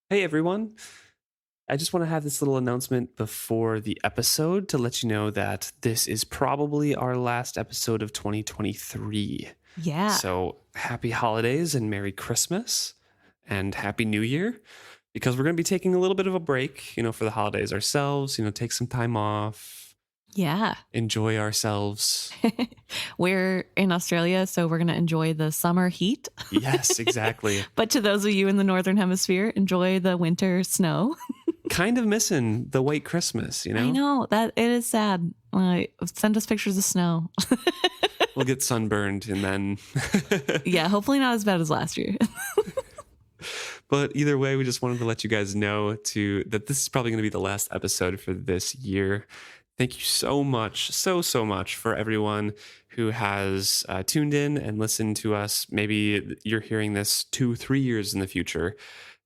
Hey everyone. I just want to have this little announcement before the episode to let you know that this is probably our last episode of 2023. Yeah. So happy holidays and Merry Christmas and Happy New Year, because we're going to be taking a little bit of a break, for the holidays ourselves, take some time off, Yeah. enjoy ourselves. We're in Australia, so we're going to enjoy the summer heat. Yes, exactly. But to those of you in the Northern Hemisphere, enjoy the winter snow. Kind of missing the white Christmas, I know that it is sad. Send us pictures of snow. We'll get sunburned and then... Yeah, hopefully not as bad as last year. But either way, we just wanted to let you guys know that this is probably going to be the last episode for this year. Thank you so much, so much for everyone who has tuned in and listened to us. Maybe you're hearing this 2-3 years in the future.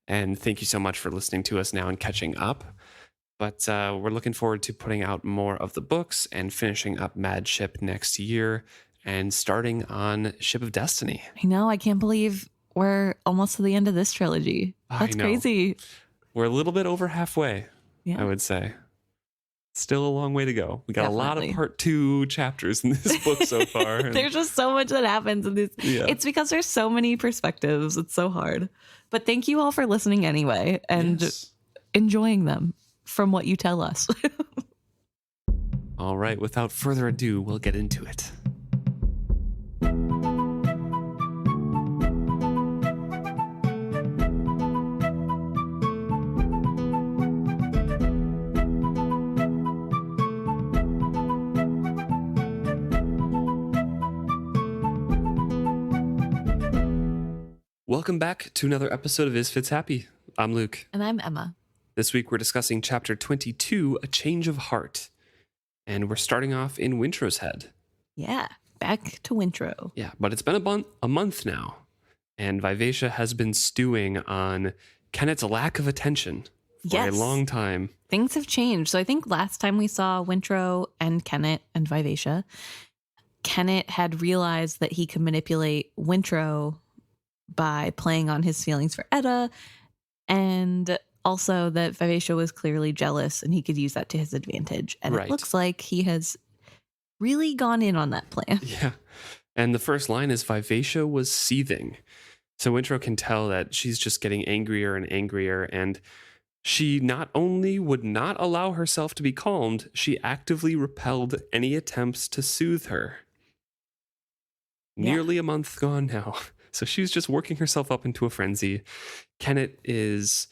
And thank you so much for listening to us now and catching up. But we're looking forward to putting out more of the books and finishing up Mad Ship next year and starting on Ship of Destiny. I know. I can't believe we're almost to the end of this trilogy. That's crazy. We're a little bit over halfway, I would say. Still a long way to go. We got a lot of part 2 chapters in this book so far. There's just so much that happens in this. Yeah. It's because there's so many perspectives. It's so hard. But thank you all for listening anyway and enjoying them from what you tell us. All right. Without further ado, we'll get into it. Welcome back to another episode of Is Fits Happy. I'm Luke. And I'm Emma. This week we're discussing Chapter 22, A Change of Heart. And we're starting off in Wintrow's head. Yeah, back to Wintrow. Yeah, but it's been a month now. And Vivacia has been stewing on Kennit's lack of attention for a long time. Things have changed. So I think last time we saw Wintrow and Kennit and Vivacia, Kennit had realized that he could manipulate Wintrow by playing on his feelings for Etta, and also that Vivacia was clearly jealous and he could use that to his advantage. And it looks like he has really gone in on that plan. Yeah. And the first line is Vivacia was seething. So Wintrow can tell that she's just getting angrier and angrier, and she not only would not allow herself to be calmed, she actively repelled any attempts to soothe her. Yeah. Nearly a month gone now. So she's just working herself up into a frenzy. Kennit is,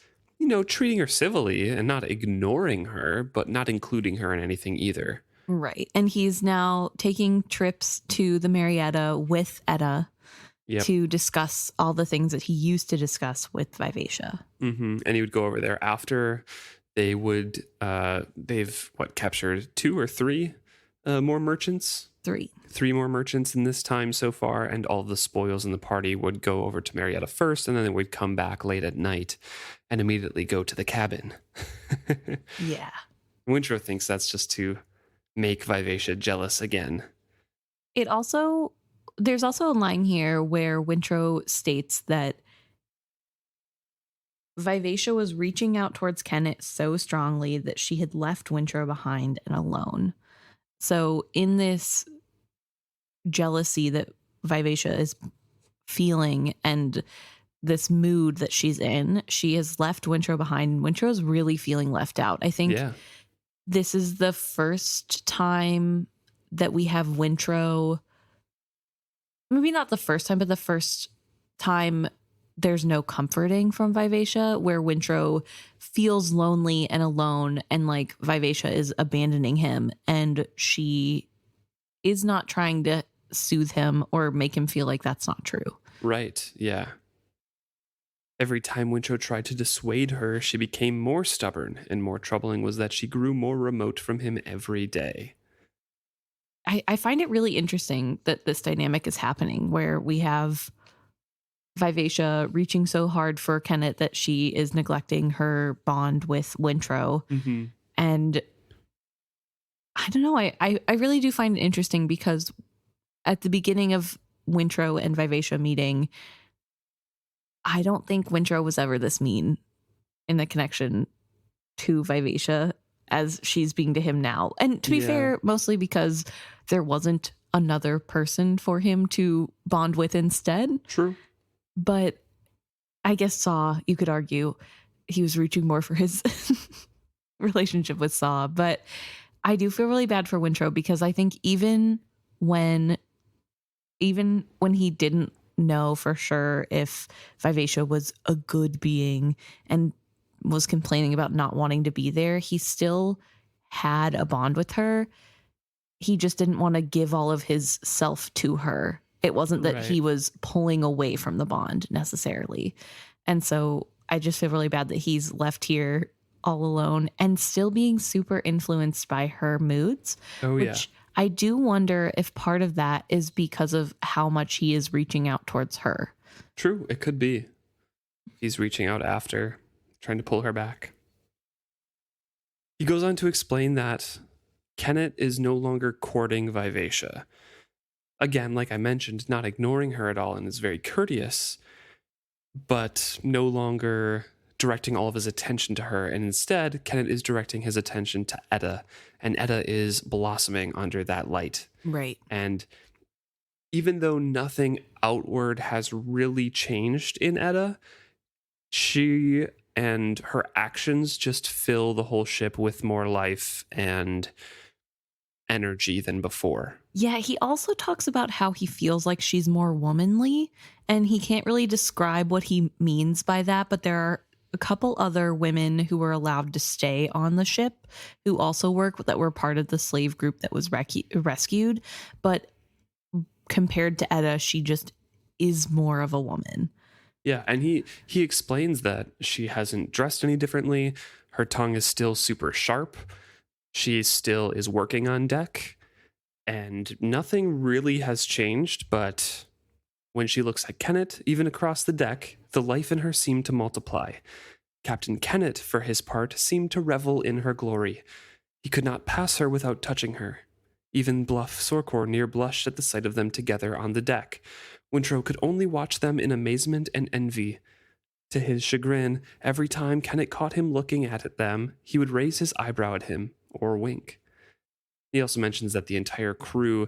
treating her civilly and not ignoring her, but not including her in anything either. Right. And he's now taking trips to the Marietta with Etta to discuss all the things that he used to discuss with Vivacia. Mm-hmm. And he would go over there after they would, they've captured 2 or 3 more merchants? 3 more merchants in this time so far, and all the spoils in the party would go over to Marietta first, and then they would come back late at night and immediately go to the cabin. Yeah. Wintrow thinks that's just to make Vivacia jealous again. There's also a line here where Wintrow states that Vivacia was reaching out towards Kennit so strongly that she had left Wintrow behind and alone. So in this jealousy that Vivacia is feeling and this mood that she's in, she has left Wintrow behind. Wintrow is really feeling left out. I think this is the first time that we have Wintrow, maybe not the first time, but the first time there's no comforting from Vivacia, where Wintrow feels lonely and alone, and like Vivacia is abandoning him, and she is not trying to soothe him or make him feel like that's not true. Right, yeah. Every time Wintrow tried to dissuade her, she became more stubborn, and more troubling was that she grew more remote from him every day. I find it really interesting that this dynamic is happening, where we have Vivacia reaching so hard for Kennit that she is neglecting her bond with Wintrow. Mm-hmm. And I don't know, I really do find it interesting, because at the beginning of Wintrow and Vivacia meeting, I don't think Wintrow was ever this mean. in the connection to Vivacia as she's being to him now. And to be fair, mostly because there wasn't another person for him to bond with instead. True. But I guess Saw, you could argue, he was reaching more for his relationship with Saw. But I do feel really bad for Wintrow because I think even when he didn't know for sure if Vivacia was a good being and was complaining about not wanting to be there, he still had a bond with her. He just didn't want to give all of his self to her. It wasn't that he was pulling away from the bond necessarily. And so I just feel really bad that he's left here all alone and still being super influenced by her moods. Which I do wonder if part of that is because of how much he is reaching out towards her. True. It could be. He's reaching out after, trying to pull her back. He goes on to explain that Kennit is no longer courting Vivacia. Again, like I mentioned, not ignoring her at all and is very courteous, but no longer directing all of his attention to her. And instead, Kennit is directing his attention to Etta, and Etta is blossoming under that light. Right. And even though nothing outward has really changed in Etta, she and her actions just fill the whole ship with more life and energy than before. Yeah, he also talks about how he feels like she's more womanly, and he can't really describe what he means by that, but there are a couple other women who were allowed to stay on the ship who also work that were part of the slave group that was rescued. But compared to Etta, she just is more of a woman. Yeah, and he explains that she hasn't dressed any differently. Her tongue is still super sharp. She still is working on deck. And nothing really has changed, but when she looks at Kennit, even across the deck, the life in her seemed to multiply. Captain Kennit, for his part, seemed to revel in her glory. He could not pass her without touching her. Even bluff Sorkor near blushed at the sight of them together on the deck. Wintrow could only watch them in amazement and envy. To his chagrin, every time Kennit caught him looking at them, he would raise his eyebrow at him or wink. He also mentions that the entire crew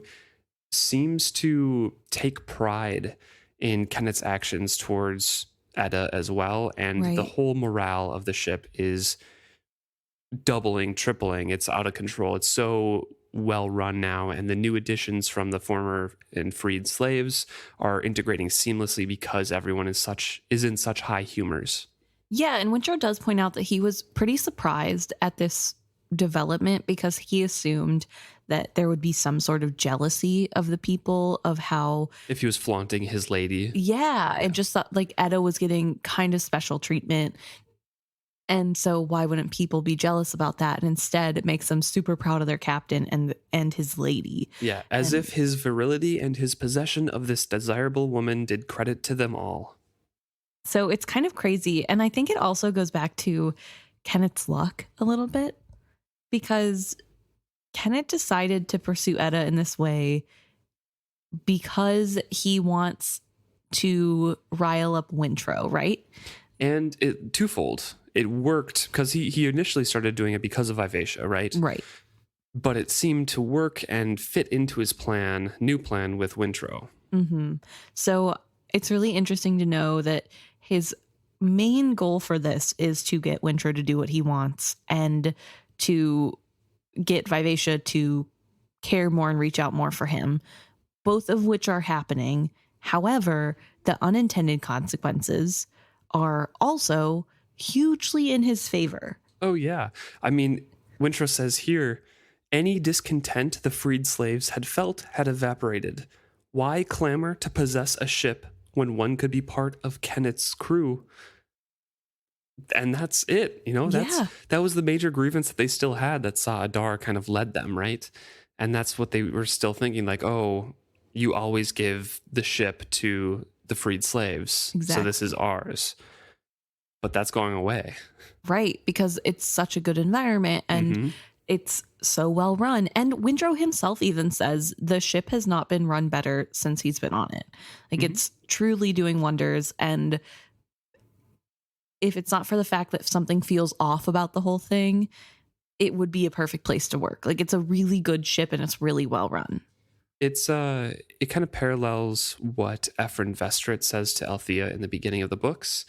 seems to take pride in Kennit's actions towards Etta as well, and the whole morale of the ship is doubling, tripling. It's out of control. It's so well run now, and the new additions from the former and freed slaves are integrating seamlessly because everyone is in such high humors. Yeah, and Wintrow does point out that he was pretty surprised at this development because he assumed that there would be some sort of jealousy of the people of how if he was flaunting his lady. Yeah, and just thought like Etta was getting kind of special treatment. And so why wouldn't people be jealous about that? And instead it makes them super proud of their captain and his lady. Yeah, as if his virility and his possession of this desirable woman did credit to them all. So it's kind of crazy. And I think it also goes back to Kennit's luck a little bit, because Kennit decided to pursue Etta in this way because he wants to rile up Wintrow, right? And it twofold. It worked because he initially started doing it because of Vivacia, right? Right. But it seemed to work and fit into his new plan with Wintrow. Mm-hmm. So it's really interesting to know that his main goal for this is to get Wintrow to do what he wants and to get Vivacia to care more and reach out more for him, both of which are happening. However, the unintended consequences are also hugely in his favor. Oh, yeah. I mean, Wintrow says here, any discontent the freed slaves had felt had evaporated. Why clamor to possess a ship when one could be part of Kennit's crew? And that's it, that was the major grievance that they still had that Sa Adar kind of led them, right? And that's what they were still thinking, like, oh, you always give the ship to the freed slaves, so this is ours. But that's going away. Right, because it's such a good environment and it's so well run. And Wintrow himself even says the ship has not been run better since he's been on it. Like it's truly doing wonders. And if it's not for the fact that something feels off about the whole thing, it would be a perfect place to work. Like, it's a really good ship and it's really well run. It kind of parallels what Ephraim Vestrit says to Althea in the beginning of the books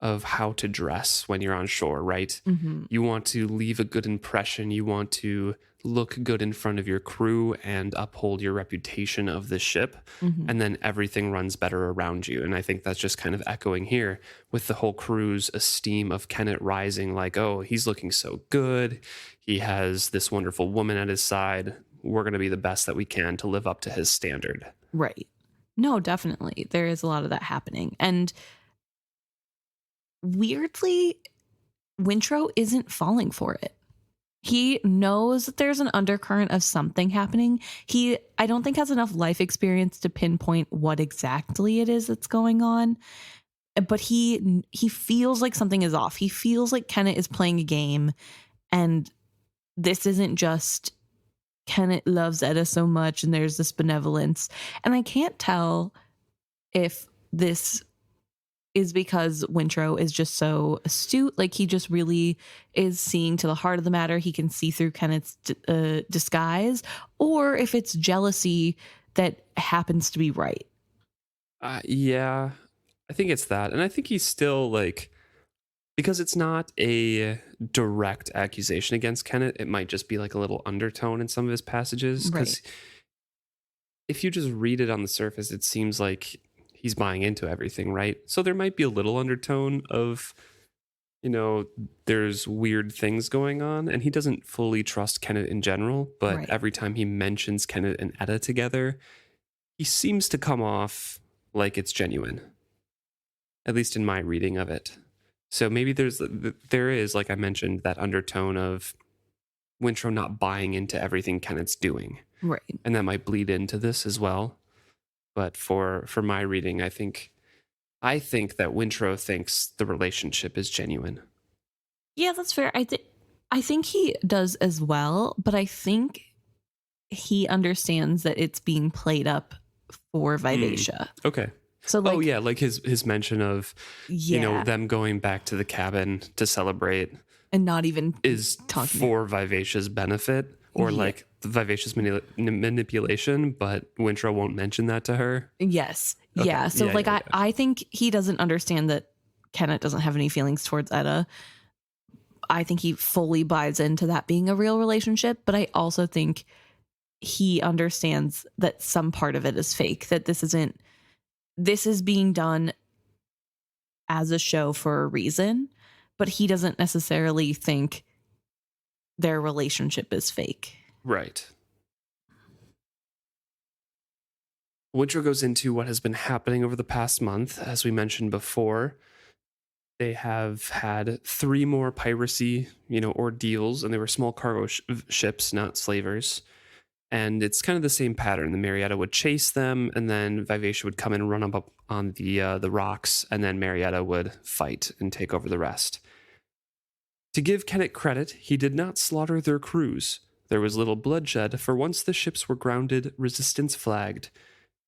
of how to dress when you're on shore, right? Mm-hmm. You want to leave a good impression. You want to look good in front of your crew and uphold your reputation of the ship. Mm-hmm. And then everything runs better around you. And I think that's just kind of echoing here with the whole crew's esteem of Kennit rising, like, oh, he's looking so good. He has this wonderful woman at his side. We're going to be the best that we can to live up to his standard. Right. No, definitely. There is a lot of that happening. And weirdly, Wintrow isn't falling for it. He knows that there's an undercurrent of something happening. I don't think has enough life experience to pinpoint what exactly it is that's going on. But he feels like something is off. He feels like Kennit is playing a game, and this isn't just Kennit loves Etta so much and there's this benevolence. And I can't tell if this is because Wintrow is just so astute, like he just really is seeing to the heart of the matter. He can see through Kennit's disguise, or if it's jealousy that happens to be right. Yeah, I think it's that. And I think he's still like, because it's not a direct accusation against Kennit, it might just be like a little undertone in some of his passages. Because if you just read it on the surface, it seems like he's buying into everything, right? So there might be a little undertone of, there's weird things going on, and he doesn't fully trust Kennit in general, but every time he mentions Kennit and Etta together, he seems to come off like it's genuine, at least in my reading of it. So maybe there is, like I mentioned, that undertone of Wintrow not buying into everything Kennit's doing. Right. And that might bleed into this as well. But for my reading, I think that Wintrow thinks the relationship is genuine. Yeah, that's fair. I think he does as well, but I think he understands that it's being played up for Vivacia. Okay. So like his mention of them going back to the cabin to celebrate and not even is talking for Vivacia's benefit, or like the Vivacia's manipulation, but Wintrow won't mention that to her. Yes. Okay. Yeah. So I think he doesn't understand that Kennit doesn't have any feelings towards Etta. I think he fully buys into that being a real relationship, but I also think he understands that some part of it is fake, that this is being done as a show for a reason, but he doesn't necessarily think their relationship is fake. Right. Wintrow goes into what has been happening over the past month. As we mentioned before, they have had 3 more piracy, ordeals, and they were small cargo ships, not slavers. And it's kind of the same pattern. The Marietta would chase them, and then Vivacia would come and run up on the rocks, and then Marietta would fight and take over the rest. To give Kennit credit, he did not slaughter their crews. There was little bloodshed, for once the ships were grounded, resistance flagged.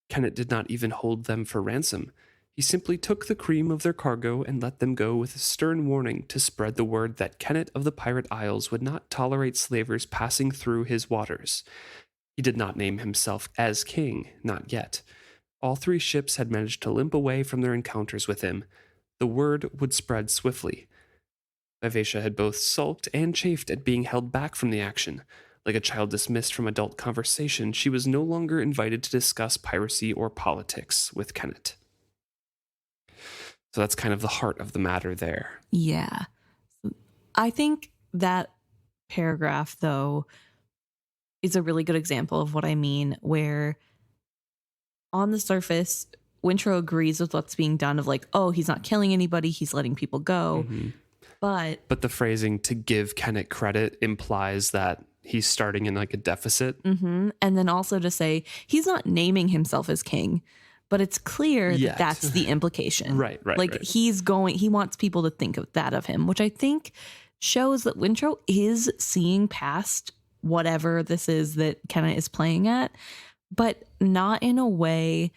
Kennit did not even hold them for ransom. He simply took the cream of their cargo and let them go with a stern warning to spread the word that Kennit of the Pirate Isles would not tolerate slavers passing through his waters. He did not name himself as king, not yet. All 3 ships had managed to limp away from their encounters with him. The word would spread swiftly. Vivacia had both sulked and chafed at being held back from the action. Like a child dismissed from adult conversation, she was no longer invited to discuss piracy or politics with Kennit. So that's kind of the heart of the matter there. Yeah. I think that paragraph, though, is a really good example of what I mean, where on the surface, Wintrow agrees with what's being done of like, oh, he's not killing anybody, he's letting people go. Mm-hmm. But the phrasing "to give Kennit credit" implies that he's starting in like a deficit. Mm-hmm. And then also to say he's not naming himself as king, but it's clear that that's the implication. Right. Like he wants people to think of that of him, which I think shows that Wintrow is seeing past whatever this is that Kennit is playing at, but not in a way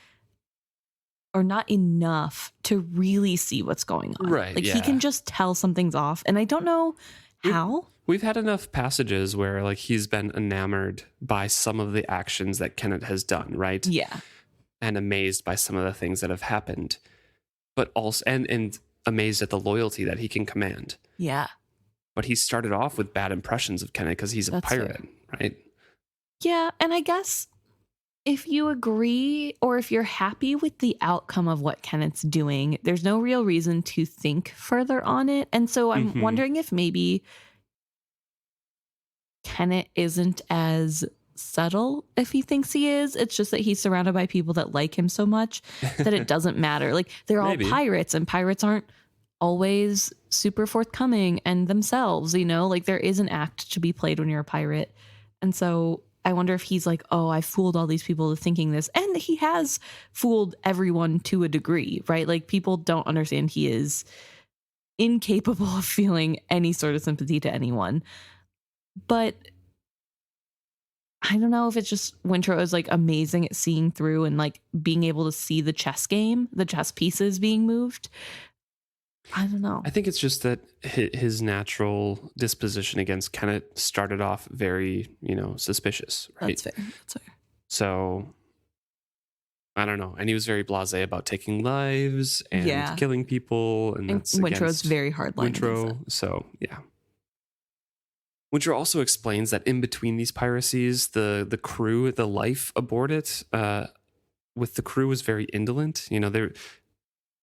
or not enough to really see what's going on. Right, Like yeah. he can just tell something's off, and I don't know how. We've had enough passages where like he's been enamored by some of the actions that Kennit has done, right? Yeah. And amazed by some of the things that have happened, but also and amazed at the loyalty that he can command. Yeah. But he started off with bad impressions of Kennit because he's a That's pirate, right? Yeah, and I guess if you agree or if you're happy with the outcome of what Kennet's doing, there's no real reason to think further on it. And so I'm Mhm. wondering if maybe Kennit isn't as subtle if he thinks he is. It's just that he's surrounded by people that like him so much that it doesn't matter. Like they're all Maybe. pirates, and pirates aren't always super forthcoming and themselves, you know? Like there is an act to be played when you're a pirate. And so I wonder if he's like, oh, I fooled all these people to thinking this. And he has fooled everyone to a degree, right? Like people don't understand he is incapable of feeling any sort of sympathy to anyone. But I don't know if it's just Wintrow is like amazing at seeing through and like being able to see the chess game, the chess pieces being moved. I don't know. I think it's just that his natural disposition against Kennit started off very, suspicious, right? That's fair. That's fair. So I don't know. And he was very blasé about taking lives and Yeah. killing people. And that's Wintrow's against very hard line. Wintrow. So yeah. Wintrow also explains that in between these piracies, the crew, the life aboard it, with the crew was very indolent.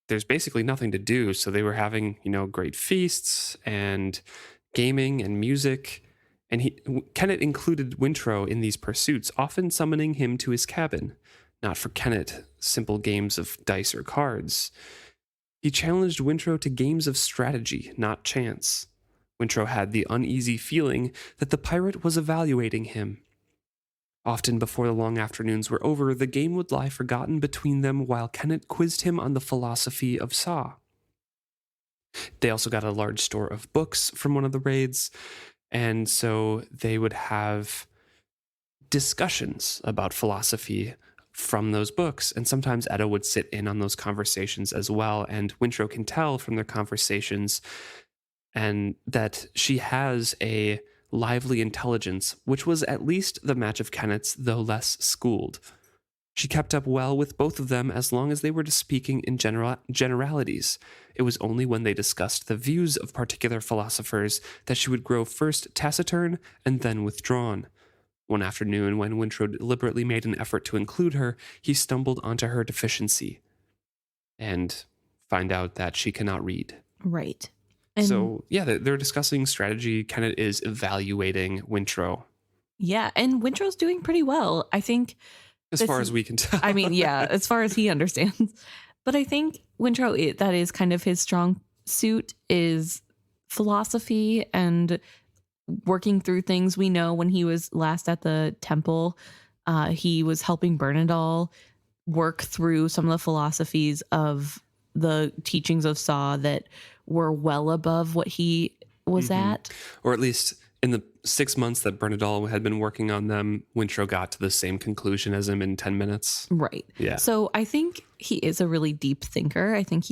There's basically nothing to do. So they were having, great feasts and gaming and music. And Kennit included Wintrow in these pursuits, often summoning him to his cabin. Not for Kennit, simple games of dice or cards. He challenged Wintrow to games of strategy, not chance. Wintrow had the uneasy feeling that the pirate was evaluating him. Often before the long afternoons were over, the game would lie forgotten between them while Kennit quizzed him on the philosophy of Saw. They also got a large store of books from one of the raids, and so they would have discussions about philosophy from those books, and sometimes Etta would sit in on those conversations as well, and Wintrow can tell from their conversations and that she has a lively intelligence, which was at least the match of Kennit's, though less schooled. She kept up well with both of them as long as they were speaking in generalities. It was only when they discussed the views of particular philosophers that she would grow first taciturn and then withdrawn. One afternoon, when Wintrow deliberately made an effort to include her, he stumbled onto her deficiency and find out that she cannot read. Right. So, yeah, they're discussing strategy. Kennit is evaluating Wintrow. Yeah, and Wintrow's doing pretty well, I think. As far as we can tell. I mean, yeah, as far as he understands. But I think Wintrow, that is kind of his strong suit, is philosophy and working through things. We know when he was last at the temple, he was helping Bernadal work through some of the philosophies of the teachings of Saw that were well above what he was at. Or at least in the 6 months that Bernadal had been working on them, Wintrow got to the same conclusion as him in 10 minutes. Right. Yeah. So I think he is a really deep thinker. I think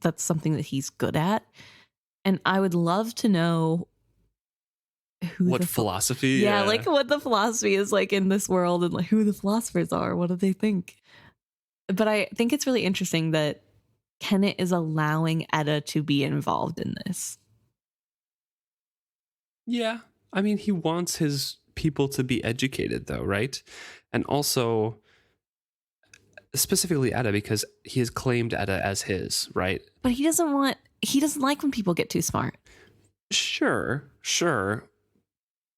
that's something that he's good at. And I would love to know what philosophy. Yeah, like what the philosophy is like in this world and like who the philosophers are. What do they think? But I think it's really interesting that Kennit is allowing Etta to be involved in this. Yeah. I mean, he wants his people to be educated, though, right? And also, specifically Etta, because he has claimed Etta as his, right? But he doesn't like when people get too smart. Sure.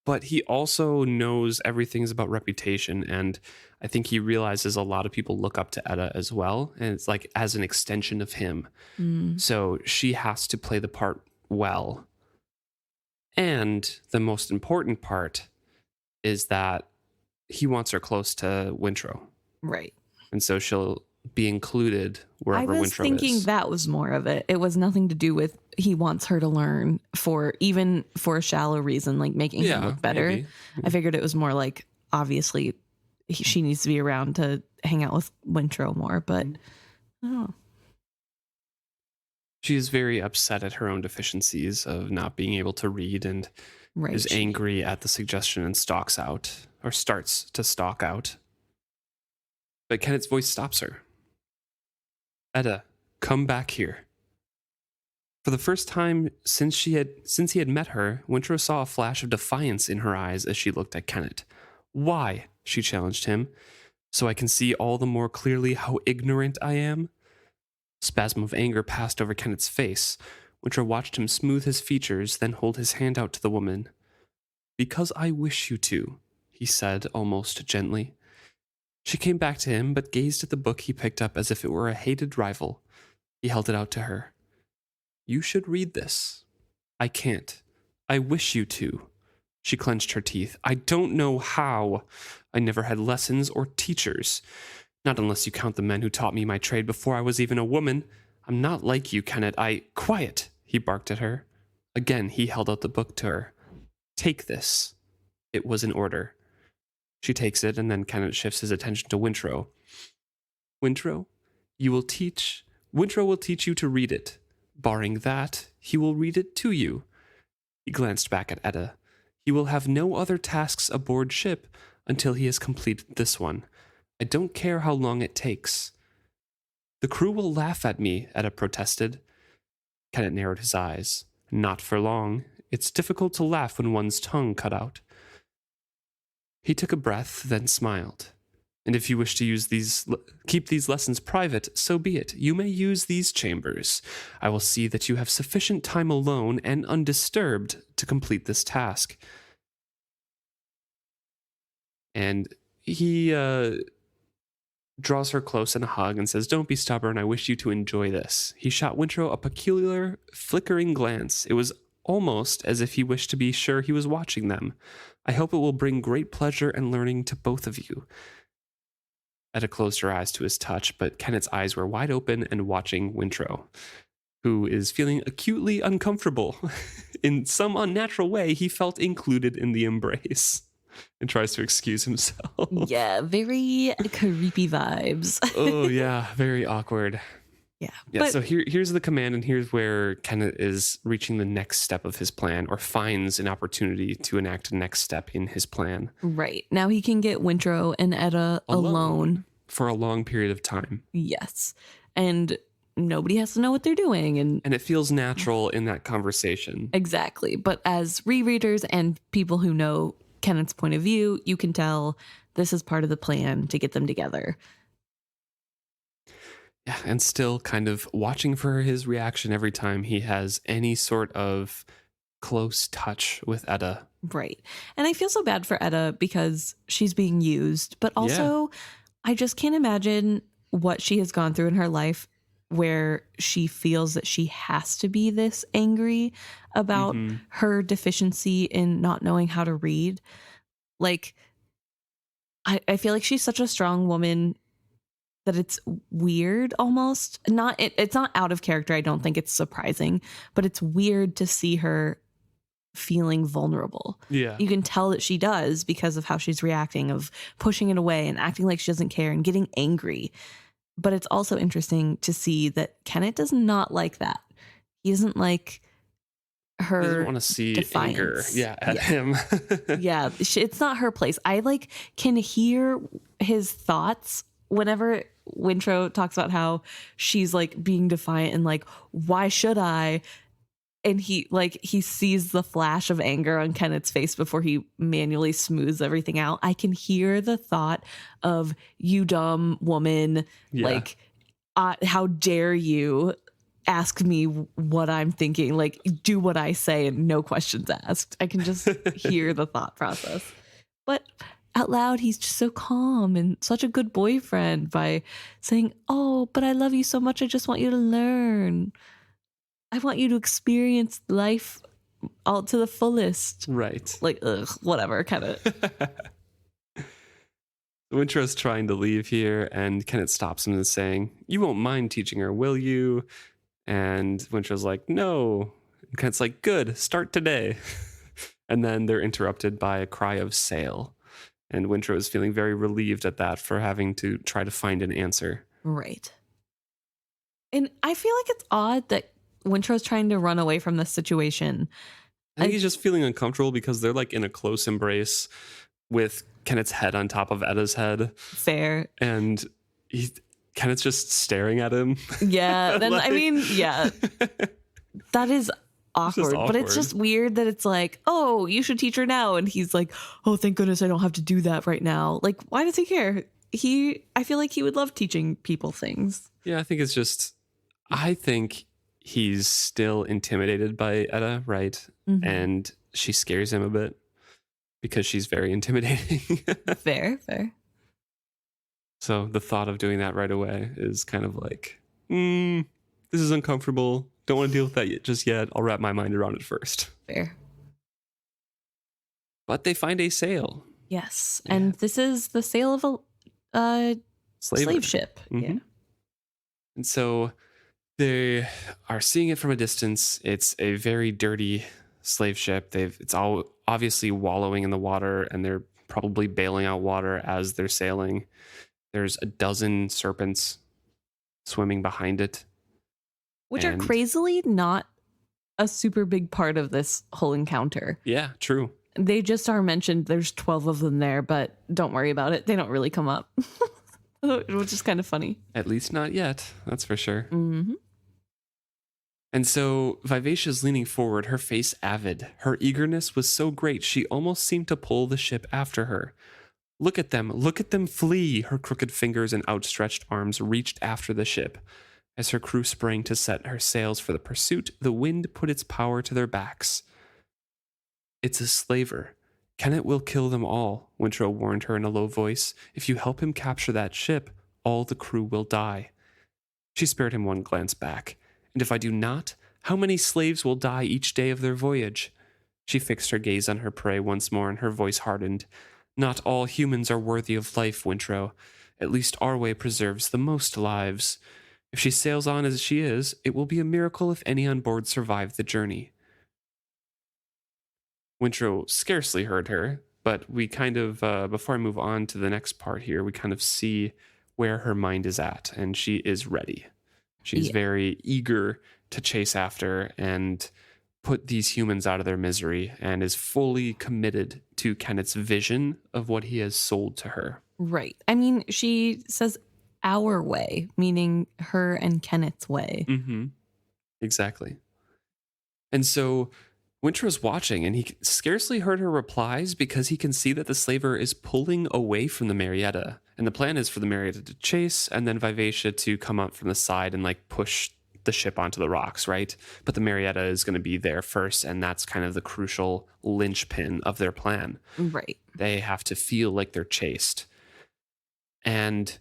But he also knows everything's about reputation. And I think he realizes a lot of people look up to Etta as well. And it's like as an extension of him. So she has to play the part well. And the most important part is that he wants her close to Wintrow. Right. And so she'll be included wherever Wintrow is. I was thinking that was more of it. It was nothing to do with he wants her to learn for a shallow reason, like making him look better. Maybe. I figured it was more like, obviously, she needs to be around to hang out with Wintrow more. But Oh, She is very upset at her own deficiencies of not being able to read and right. is angry at the suggestion and stalks out, or starts to stalk out. But Kennet's voice stops her. Etta, come back here. For the first time since he had met her, Wintrow saw a flash of defiance in her eyes as she looked at Kennit. Why? She challenged him. So I can see all the more clearly how ignorant I am? Spasm of anger passed over Kennet's face. Wintrow watched him smooth his features, then hold his hand out to the woman. Because I wish you to, he said almost gently. She came back to him, but gazed at the book he picked up as if it were a hated rival. He held it out to her. You should read this. I can't. I wish you to. She clenched her teeth. I don't know how. I never had lessons or teachers. Not unless you count the men who taught me my trade before I was even a woman. I'm not like you, Kennit. Quiet, he barked at her. Again, he held out the book to her. Take this. It was an order. She takes it, and then Kennit shifts his attention to Wintrow. Wintrow, Wintrow will teach you to read it. Barring that, he will read it to you. He glanced back at Etta. He will have no other tasks aboard ship until he has completed this one. I don't care how long it takes. The crew will laugh at me, Etta protested. Kennit narrowed his eyes. Not for long. It's difficult to laugh when one's tongue cut out. He took a breath, then smiled. And if you wish to keep these lessons private, so be it. You may use these chambers. I will see that you have sufficient time alone and undisturbed to complete this task. And he draws her close in a hug and says, Don't be stubborn. I wish you to enjoy this. He shot Wintrow a peculiar, flickering glance. It was almost as if he wished to be sure he was watching them. I hope it will bring great pleasure and learning to both of you. Etta closed her eyes to his touch, but Kennet's eyes were wide open and watching Wintrow, who is feeling acutely uncomfortable. In some unnatural way, he felt included in the embrace and tries to excuse himself. Yeah, very creepy vibes. Oh, yeah, very awkward. Yeah, so here's the command, and here's where Kennit is reaching the next step of his plan, or finds an opportunity to enact a next step in his plan. Right. Now he can get Wintrow and Etta alone. For a long period of time. Yes. And nobody has to know what they're doing. And it feels natural in that conversation. Exactly. But as rereaders and people who know Kennet's point of view, you can tell this is part of the plan to get them together. Yeah, and still kind of watching for his reaction every time he has any sort of close touch with Etta. Right. And I feel so bad for Etta because she's being used, but also I just can't imagine what she has gone through in her life where she feels that she has to be this angry about her deficiency in not knowing how to read. Like, I feel like she's such a strong woman that it's weird almost. It's not out of character. I don't think it's surprising, but it's weird to see her feeling vulnerable. Yeah. You can tell that she does because of how she's reacting, of pushing it away and acting like she doesn't care and getting angry. But it's also interesting to see that Kennit does not like that. He doesn't like her. He doesn't want to see defiance. anger at him. Yeah, it's not her place. I can hear his thoughts whenever Wintrow talks about how she's being defiant and why should I? And he sees the flash of anger on Kennet's face before he manually smooths everything out. I can hear the thought of, you dumb woman, how dare you ask me what I'm thinking, do what I say and no questions asked. I can just hear the thought process. But out loud, he's just so calm and such a good boyfriend by saying, oh, but I love you so much. I just want you to learn. I want you to experience life all to the fullest. Right. Whatever, kind of. Wintrow's trying to leave here, and Kennit stops him and saying, you won't mind teaching her, will you? And Wintrow's like, no. And Kennit's like, good, start today. And then they're interrupted by a cry of sail. And Wintrow is feeling very relieved at that for having to try to find an answer. Right. And I feel like it's odd that Wintrow's trying to run away from this situation. I think he's just feeling uncomfortable because they're like in a close embrace with Kennet's head on top of Etta's head. Fair. And Kennet's just staring at him. Yeah. Then, Like- I mean, yeah, that is awkward, but it's awkward. just weird that it's like, oh, you should teach her now. And he's like, oh, thank goodness I don't have to do that right now. Like, why does he care? I feel like he would love teaching people things. Yeah, I think it's just, I think he's still intimidated by Etta, right? Mhm. And she scares him a bit because she's very intimidating. Fair. So the thought of doing that right away is kind of like, this is uncomfortable. Don't want to deal with that just yet. I'll wrap my mind around it first. Fair. But they find a sail. Yes. Yeah. And this is the sale of a Slaver. slave ship. Mhm. Yeah. And so they are seeing it from a distance. It's a very dirty slave ship. It's all obviously wallowing in the water, and they're probably bailing out water as they're sailing. There's a dozen serpents swimming behind it. Which are And- crazily not a super big part of this whole encounter. Yeah, true. They just are mentioned. There's 12 of them there, but don't worry about it. They don't really come up, which is kind of funny. At least not yet. That's for sure. Mm-hmm. And so Vivacia's leaning forward, her face avid. Her eagerness was so great she almost seemed to pull the ship after her. Look at them flee! Her crooked fingers and outstretched arms reached after the ship. As her crew sprang to set her sails for the pursuit, the wind put its power to their backs. It's a slaver. Kennit will kill them all, Wintrow warned her in a low voice. If you help him capture that ship, all the crew will die. She spared him one glance back. And if I do not, how many slaves will die each day of their voyage? She fixed her gaze on her prey once more, and her voice hardened. Not all humans are worthy of life, Wintrow. At least our way preserves the most lives. If she sails on as she is, it will be a miracle if any on board survive the journey. Wintrow scarcely heard her, but we kind of, before I move on to the next part here, we kind of see where her mind is at, and she is ready. She's Yeah. very eager to chase after and put these humans out of their misery, and is fully committed to Kennit's vision of what he has sold to her. Right. I mean, she says our way, meaning her and Kennet's way. Mm-hmm. Exactly. And so Wintrow's watching, and he scarcely heard her replies because he can see that the slaver is pulling away from the Marietta. And the plan is for the Marietta to chase, and then Vivacia to come up from the side and like push the ship onto the rocks, right? But the Marietta is going to be there first, and that's kind of the crucial linchpin of their plan. Right. They have to feel like they're chased. And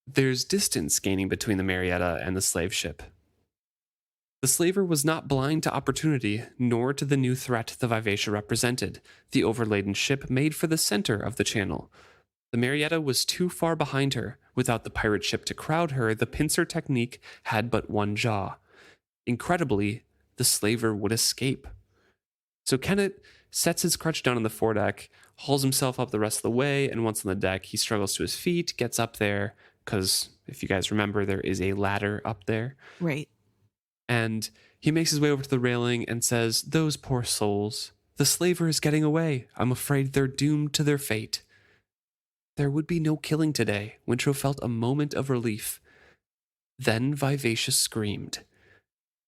there's distance gaining between the Marietta and the slave ship. The slaver was not blind to opportunity, nor to the new threat the Vivacia represented. The overladen ship made for the center of the channel. The Marietta was too far behind her. Without the pirate ship to crowd her, the pincer technique had but one jaw. Incredibly, the slaver would escape. So Kennit sets his crutch down on the foredeck, hauls himself up the rest of the way, and once on the deck, he struggles to his feet, gets up there, because if you guys remember, there is a ladder up there. Right. And he makes his way over to the railing and says, "Those poor souls. The slaver is getting away. I'm afraid they're doomed to their fate." There would be no killing today. Wintrow felt a moment of relief. Then Vivacia screamed.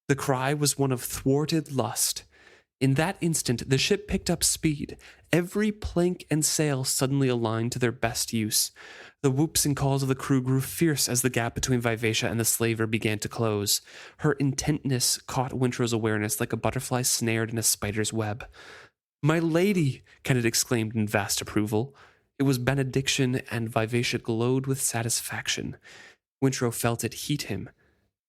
The cry was one of thwarted lust. In that instant, the ship picked up speed. Every plank and sail suddenly aligned to their best use. The whoops and calls of the crew grew fierce as the gap between Vivacia and the slaver began to close. Her intentness caught Wintrow's awareness like a butterfly snared in a spider's web. "My lady!" Kennit exclaimed in vast approval. It was benediction, and Vivacia glowed with satisfaction. Wintrow felt it heat him.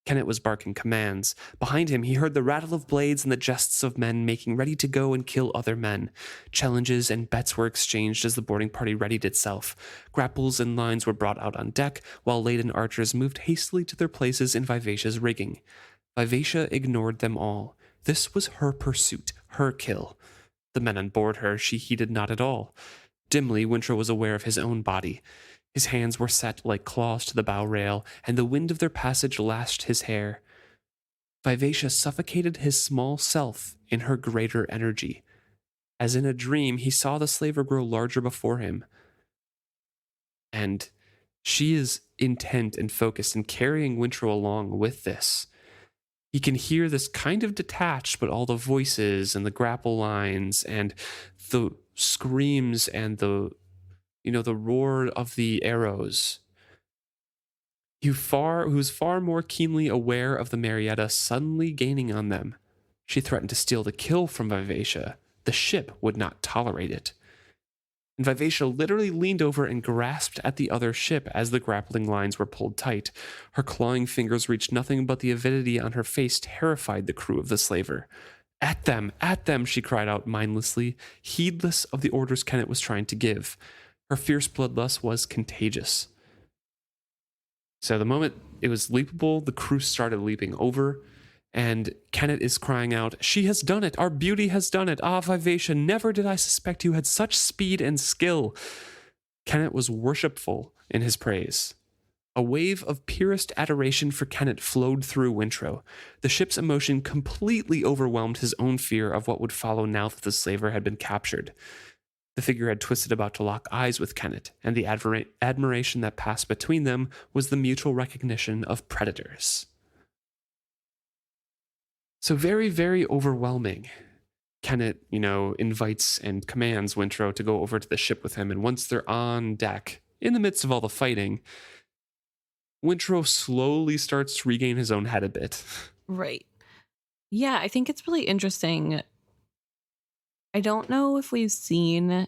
Kennit was barking commands. Behind him, he heard the rattle of blades and the jests of men making ready to go and kill other men. Challenges and bets were exchanged as the boarding party readied itself. Grapples and lines were brought out on deck, while laden archers moved hastily to their places in Vivacia's rigging. Vivacia ignored them all. This was her pursuit, her kill. The men on board her she heeded not at all. Dimly, Wintrow was aware of his own body. His hands were set like claws to the bow rail, and the wind of their passage lashed his hair. Vivacia suffocated his small self in her greater energy. As in a dream, he saw the slaver grow larger before him. And she is intent and focused and carrying Wintrow along with this. He can hear this kind of detached, but all the voices and the grapple lines and the screams and the roar of the arrows. He was far more keenly aware of the Marietta suddenly gaining on them. She threatened to steal the kill from Vivacia. The ship would not tolerate it. And Vivacia literally leaned over and grasped at the other ship as the grappling lines were pulled tight. Her clawing fingers reached nothing, but the avidity on her face terrified the crew of the slaver. At them, she cried out mindlessly, heedless of the orders Kennit was trying to give. Her fierce bloodlust was contagious. So the moment it was leapable, the crew started leaping over, and Kennit is crying out, "She has done it! Our beauty has done it! Ah, Vivacia, never did I suspect you had such speed and skill!" Kennit was worshipful in his praise. A wave of purest adoration for Kennit flowed through Wintrow. The ship's emotion completely overwhelmed his own fear of what would follow now that the slaver had been captured. The figurehead twisted about to lock eyes with Kennit, and the admiration that passed between them was the mutual recognition of predators. So very, very overwhelming. Kennit, invites and commands Wintrow to go over to the ship with him, and once they're on deck, in the midst of all the fighting, Wintrow slowly starts to regain his own head a bit. Right. Yeah, I think it's really interesting. I don't know if we've seen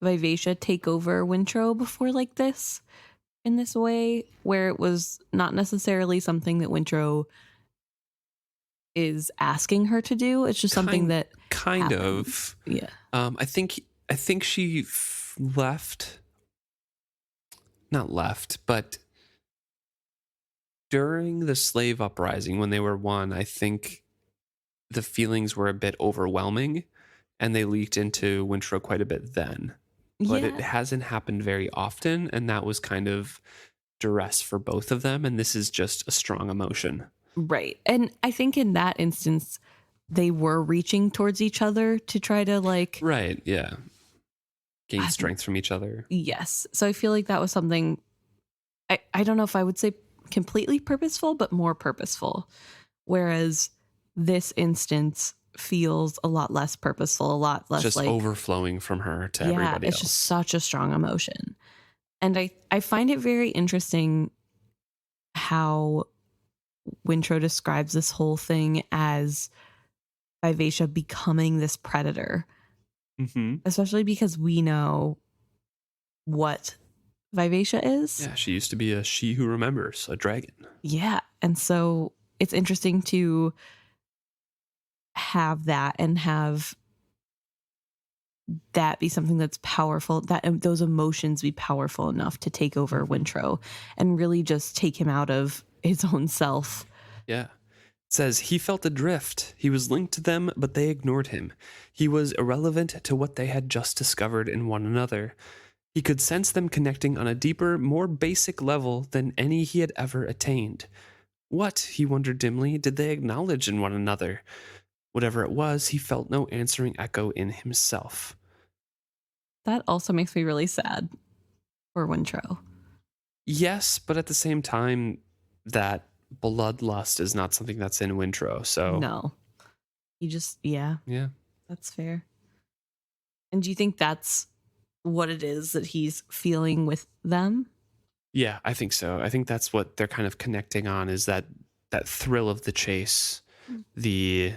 Vivacia take over Wintrow before like this, in this way, where it was not necessarily something that Wintrow is asking her to do. It's just something that kind happens. of. Yeah. I think she not left, but during the slave uprising when they were won, I think the feelings were a bit overwhelming. And they leaked into Wintrow quite a bit then. But it hasn't happened very often, and that was kind of duress for both of them, and this is just a strong emotion. Right. And I think in that instance, they were reaching towards each other to try to Right, yeah. Gain strength from each other. Yes. So I feel like that was something, I don't know if I would say completely purposeful, but more purposeful. Whereas this instance feels a lot less purposeful, a lot less just overflowing from her to everybody else. It's just such a strong emotion. And I find it very interesting how Wintrow describes this whole thing as Vivacia becoming this predator. Mm-hmm. Especially because we know what Vivacia is. Yeah, she used to be a she who remembers, a dragon. Yeah. And so it's interesting to have that and have that be something that's powerful, that those emotions be powerful enough to take over Wintrow and really just take him out of his own self. Yeah. It says he felt adrift. He was linked to them, but they ignored him. He was irrelevant to what they had just discovered in one another. He could sense them connecting on a deeper, more basic level than any he had ever attained. What, he wondered dimly, did they acknowledge in one another? Whatever it was, he felt no answering echo in himself. That also makes me really sad for Wintrow. Yes, but at the same time, that bloodlust is not something that's in Wintrow, so... No. He just, yeah. Yeah. That's fair. And do you think that's what it is that he's feeling with them? Yeah, I think so. I think that's what they're kind of connecting on, is that thrill of the chase, the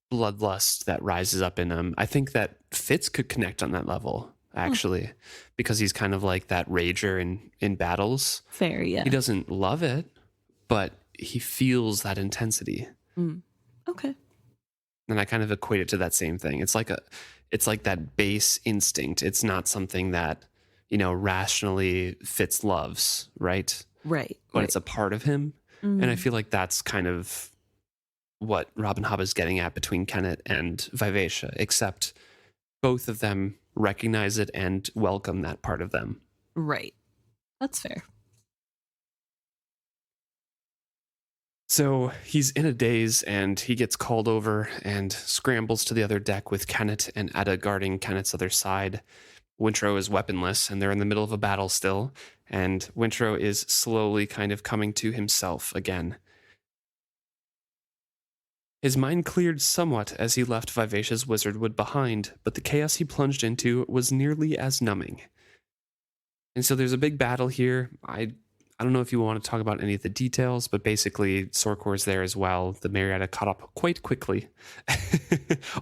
bloodlust that rises up in him. I think that Fitz could connect on that level, actually, because he's kind of like that rager in battles. Fair, yeah. He doesn't love it, but he feels that intensity. Okay. And I kind of equate it to that same thing. It's like that base instinct. It's not something that, rationally Fitz loves, right? Right. But it's a part of him. And I feel like that's kind of what Robin Hobb is getting at between Kennit and Vivacia, except both of them recognize it and welcome that part of them. Right. That's fair. So he's in a daze and he gets called over and scrambles to the other deck with Kennit and Etta guarding Kennit's other side. Wintrow is weaponless and they're in the middle of a battle still, and Wintrow is slowly kind of coming to himself again. His mind cleared somewhat as he left Vivacia's wizardwood behind, but the chaos he plunged into was nearly as numbing. And so there's a big battle here. I don't know if you want to talk about any of the details, but basically Sorkor's there as well. The Marietta caught up quite quickly.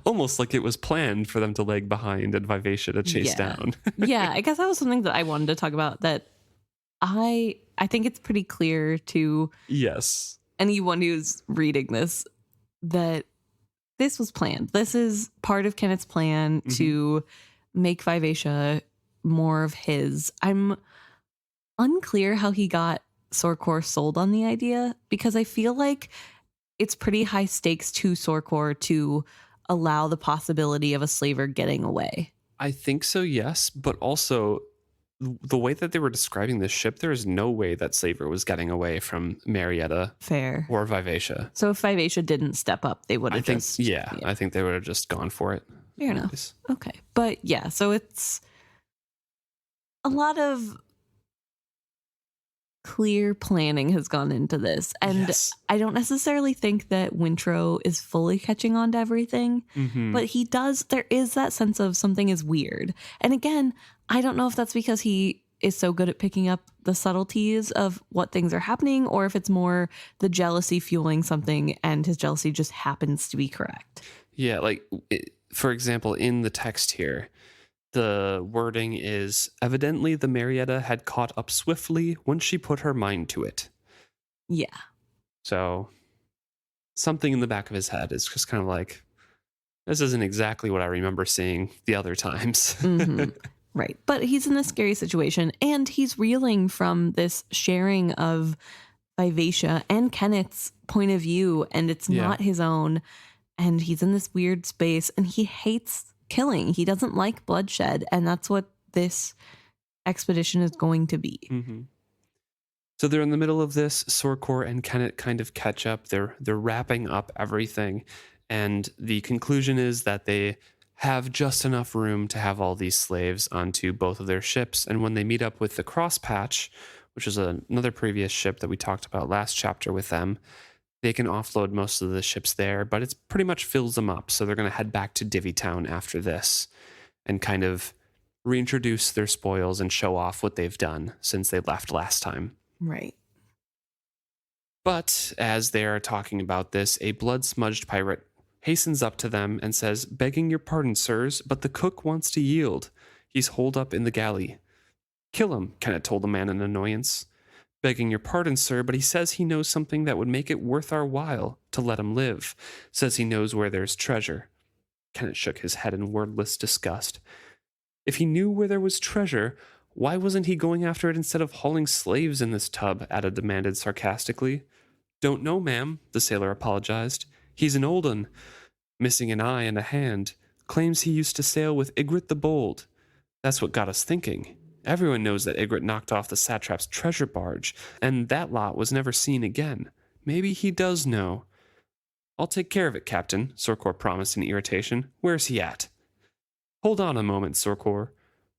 Almost like it was planned for them to lag behind and Vivacia to chase down. Yeah, I guess that was something that I wanted to talk about, that I think it's pretty clear to anyone who's reading this that this was planned. This is part of Kennit's plan to make Vivacia more of his. I'm unclear how he got Sorkor sold on the idea, because I feel like it's pretty high stakes to Sorkor to allow the possibility of a slaver getting away. I think so, yes, but also the way that they were describing this ship, there is no way that slaver was getting away from Marietta Fair. or Vivacia. So if Vivacia didn't step up, they would have just... Yeah, I think they would have just gone for it. Fair enough. Okay. But yeah, so it's a lot of clear planning has gone into this. And I don't necessarily think that Wintrow is fully catching on to everything, but he does. There is that sense of something is weird. And again, I don't know if that's because he is so good at picking up the subtleties of what things are happening, or if it's more the jealousy fueling something and his jealousy just happens to be correct. Yeah, like, for example, in the text here, the wording is, evidently the Marietta had caught up swiftly once she put her mind to it. Yeah. So something in the back of his head is just kind of like, this isn't exactly what I remember seeing the other times. Right. But he's in a scary situation, and he's reeling from this sharing of Vivacia and Kennit's point of view, and it's not his own. And he's in this weird space, and he hates killing. He doesn't like bloodshed, and that's what this expedition is going to be. So they're in the middle of this. Sorkor and Kennit kind of catch up. They're wrapping up everything, and the conclusion is that they have just enough room to have all these slaves onto both of their ships. And when they meet up with the Crosspatch, which is another previous ship that we talked about last chapter with them, they can offload most of the ships there, but it's pretty much fills them up. So they're going to head back to Divvytown after this and kind of reintroduce their spoils and show off what they've done since they left last time. Right. But as they are talking about this, a blood-smudged pirate hastens up to them and says, "Begging your pardon, sirs, but the cook wants to yield. He's holed up in the galley." "Kill him," Kennit told the man in annoyance. "Begging your pardon, sir, but he says he knows something that would make it worth our while to let him live. Says he knows where there's treasure." Kennit shook his head in wordless disgust. "If he knew where there was treasure, why wasn't he going after it instead of hauling slaves in this tub?" Ada demanded sarcastically. "Don't know, ma'am," the sailor apologized. "He's an old un, missing an eye and a hand. Claims he used to sail with Ygritte the Bold. That's what got us thinking. Everyone knows that Ygritte knocked off the satrap's treasure barge, and that lot was never seen again. Maybe he does know." "I'll take care of it, Captain," Sorkor promised in irritation. "Where's he at?" "Hold on a moment, Sorkor.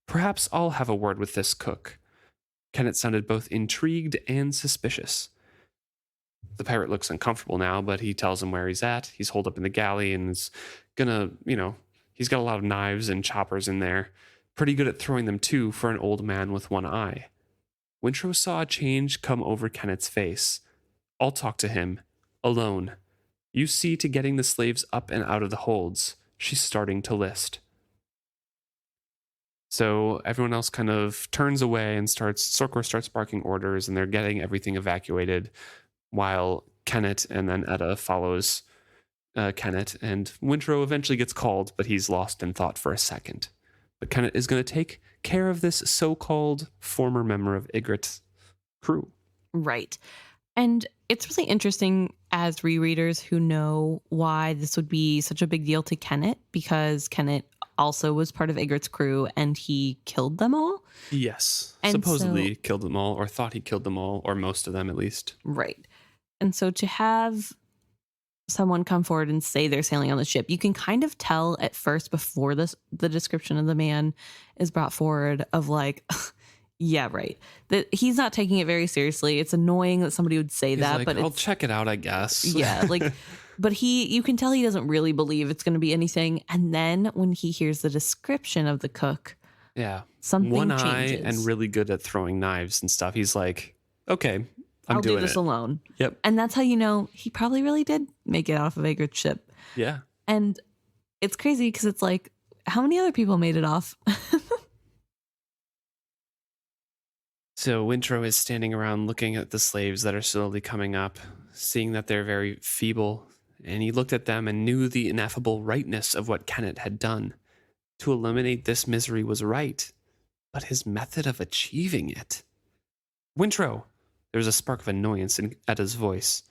Perhaps I'll have a word with this cook." Kennit sounded both intrigued and suspicious. The pirate looks uncomfortable now, but he tells him where he's at. He's holed up in the galley and is gonna, he's got a lot of knives and choppers in there. Pretty good at throwing them too for an old man with one eye. Wintrow saw a change come over Kennit's face. "I'll talk to him. Alone. You see to getting the slaves up and out of the holds. She's starting to list." So everyone else kind of turns away and Sorkor starts barking orders, and they're getting everything evacuated while Kennit and then Etta follows Kennit, and Wintrow eventually gets called, but he's lost in thought for a second. But Kennit is going to take care of this so-called former member of Ygritte's crew. Right. And it's really interesting as rereaders who know why this would be such a big deal to Kennit, because Kennit also was part of Ygritte's crew, and he killed them all. Yes. And Supposedly killed them all, or thought he killed them all, or most of them at least. Right. And so to have someone come forward and say they're sailing on the ship, you can kind of tell at first before the description of the man is brought forward of like, yeah, right. That he's not taking it very seriously. It's annoying that somebody would say He's that, like, but I'll check it out, I guess. Yeah, like, but you can tell he doesn't really believe it's going to be anything. And then when he hears the description of the cook, yeah, something one changes. eye and really good at throwing knives and stuff. He's like, okay, I'll doing do this it alone. Yep. And that's how you know he probably really did make it off of Ygritte's ship. Yeah. And it's crazy because it's like, how many other people made it off? So Wintrow is standing around looking at the slaves that are slowly coming up, seeing that they're very feeble, and he looked at them and knew the ineffable rightness of what Kennit had done. To eliminate this misery was right, but his method of achieving it... Wintrow! There was a spark of annoyance in Etta's voice.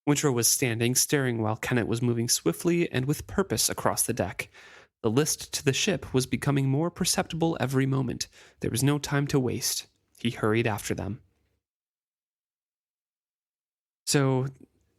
Wintrow was standing, staring while Kennit was moving swiftly and with purpose across the deck. The list to the ship was becoming more perceptible every moment. There was no time to waste. He hurried after them. So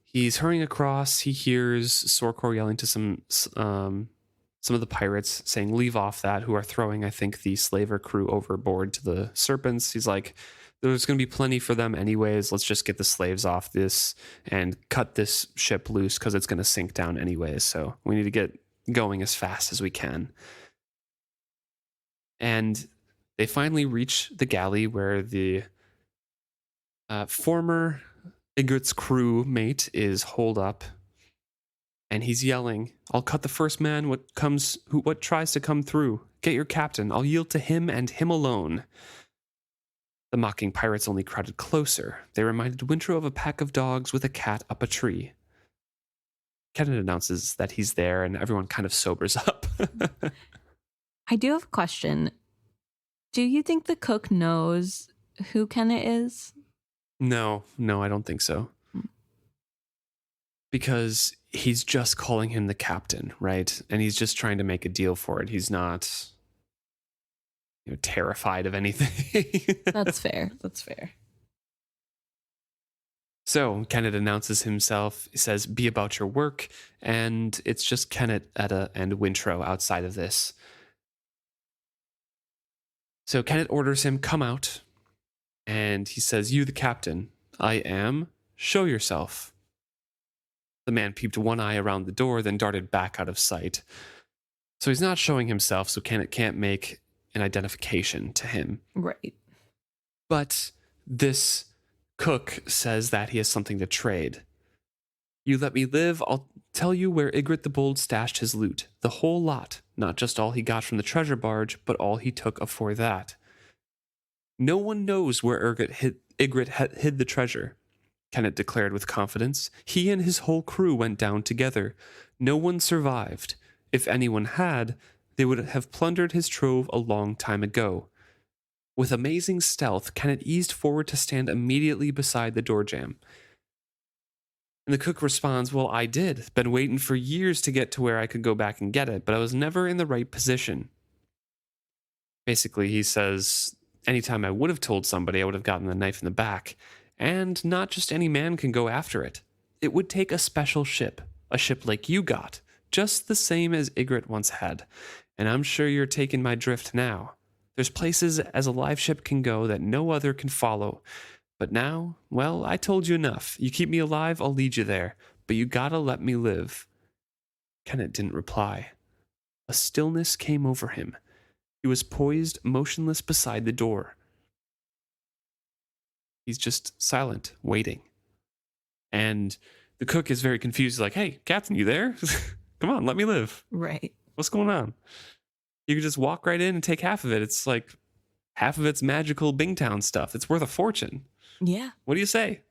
he's hurrying across. He hears Sorkor yelling to some of the pirates, saying, leave off that, who are throwing, I think, the slaver crew overboard to the serpents. He's like, there's going to be plenty for them anyways. Let's just get the slaves off this and cut this ship loose because it's going to sink down anyways. So we need to get going as fast as we can. And they finally reach the galley where the former Ygritte's crew mate is holed up, and he's yelling, I'll cut the first man what tries to come through. Get your captain. I'll yield to him and him alone. The mocking pirates only crowded closer. They reminded Wintrow of a pack of dogs with a cat up a tree. Kennit announces that he's there, and everyone kind of sobers up. I do have a question. Do you think the cook knows who Kennit is? No, I don't think so. Because he's just calling him the captain, right? And he's just trying to make a deal for it. He's not, terrified of anything. That's fair. So Kennit announces himself. He says, be about your work. And it's just Kennit, Etta, and Wintrow outside of this. So Kennit orders him, come out. And he says, you the captain. I am. Show yourself. The man peeped one eye around the door, then darted back out of sight. So he's not showing himself, so Kennit can't make an identification to him. Right. But this cook says that he has something to trade. You let me live, I'll tell you where Ygritte the Bold stashed his loot. The whole lot, not just all he got from the treasure barge, but all he took afore that. No one knows where Ygritte hid the treasure, Kennit declared with confidence. He and his whole crew went down together. No one survived. If anyone had, they would have plundered his trove a long time ago. With amazing stealth, Kennit eased forward to stand immediately beside the door jamb. And the cook responds, well, I did. Been waiting for years to get to where I could go back and get it, but I was never in the right position. Basically, he says, anytime I would have told somebody, I would have gotten the knife in the back. And not just any man can go after it. It would take a special ship, a ship like you got, just the same as Ygritte once had. And I'm sure you're taking my drift now. There's places as a live ship can go that no other can follow. But now, well, I told you enough. You keep me alive, I'll lead you there. But you gotta let me live. Kennit didn't reply. A stillness came over him. He was poised, motionless beside the door. He's just silent, waiting. And the cook is very confused. He's like, hey, Captain, you there? Come on, let me live. Right. What's going on? You can just walk right in and take half of it. It's like half of it's magical Bingtown stuff. It's worth a fortune. Yeah. What do you say?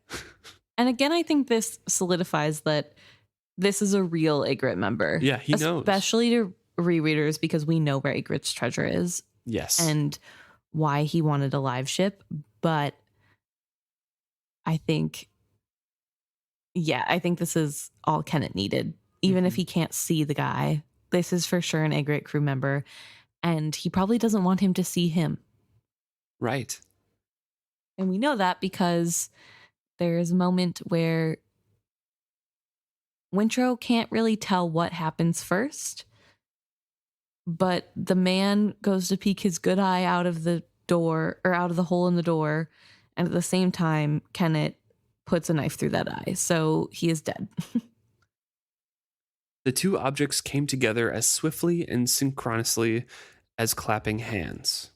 And again, I think this solidifies that this is a real Ygritte member. Yeah, he knows. Especially to rereaders, because we know where Ygritte's treasure is. Yes. And why he wanted a live ship. But I think this is all Kennit needed. Even if he can't see the guy, this is for sure an Egret crew member, and he probably doesn't want him to see him. Right. And we know that because there's a moment where Wintrow can't really tell what happens first, but the man goes to peek his good eye out of the door, or out of the hole in the door, and at the same time, Kennit puts a knife through that eye, so he is dead. The two objects came together as swiftly and synchronously as clapping hands.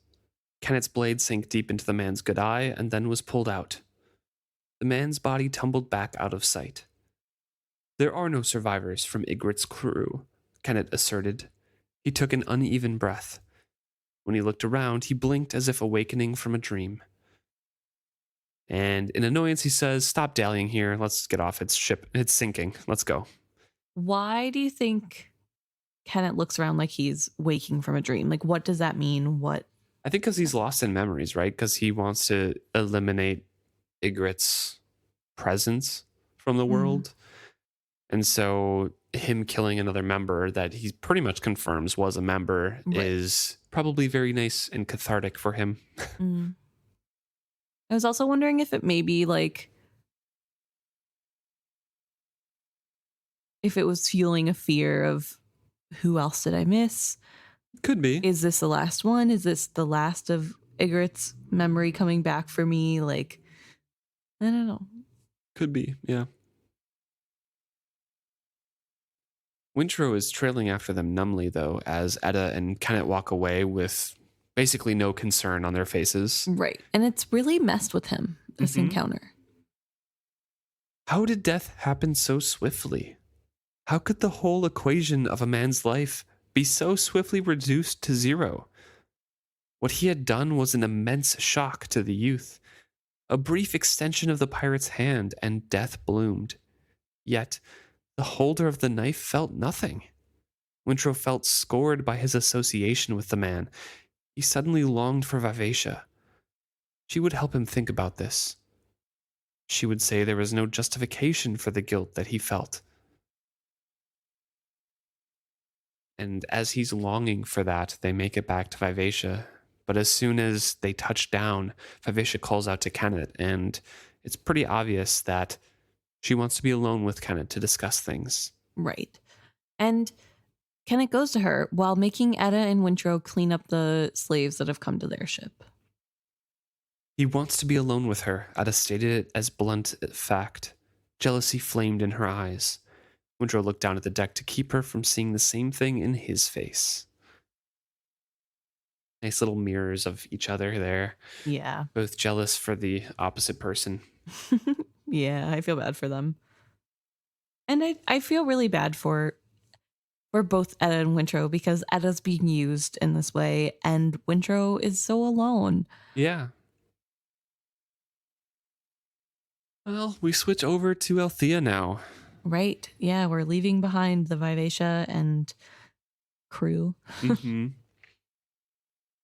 Kennet's blade sank deep into the man's good eye and then was pulled out. The man's body tumbled back out of sight. There are no survivors from Ygritte's crew, Kennit asserted. He took an uneven breath. When he looked around, he blinked as if awakening from a dream. And in annoyance, he says, "Stop dallying here. Let's get off. It's sinking. Let's go." Why do you think Kennit looks around like he's waking from a dream? Like, what does that mean? What? I think because he's lost in memories, right? Because he wants to eliminate Ygritte's presence from the world. And so him killing another member that he pretty much confirms was a member is probably very nice and cathartic for him. I was also wondering if it maybe like, if it was fueling a fear of who else did I miss? Could be. Is this the last one? Is this the last of Ygritte's memory coming back for me? Like, I don't know. Could be, yeah. Wintrow is trailing after them numbly, though, as Etta and Kennit walk away with basically no concern on their faces. Right. And it's really messed with him, this encounter. How did death happen so swiftly? How could the whole equation of a man's life be so swiftly reduced to zero? What he had done was an immense shock to the youth. A brief extension of the pirate's hand, and death bloomed. Yet, the holder of the knife felt nothing. Wintrow felt scored by his association with the man. He suddenly longed for Vivacia. She would help him think about this. She would say there was no justification for the guilt that he felt. And as he's longing for that, they make it back to Vivacia. But as soon as they touch down, Vivacia calls out to Kennit, and it's pretty obvious that she wants to be alone with Kennit to discuss things. Right. And Kennit goes to her while making Etta and Wintrow clean up the slaves that have come to their ship. He wants to be alone with her, Etta stated it as blunt fact. Jealousy flamed in her eyes. Wintrow looked down at the deck to keep her from seeing the same thing in his face. Nice little mirrors of each other there. Yeah. Both jealous for the opposite person. Yeah, I feel bad for them. And I feel really bad for both Etta and Wintrow, because Etta's being used in this way and Wintrow is so alone. Yeah. Well, we switch over to Althea now. Right. Yeah, we're leaving behind the Vivacia and crew.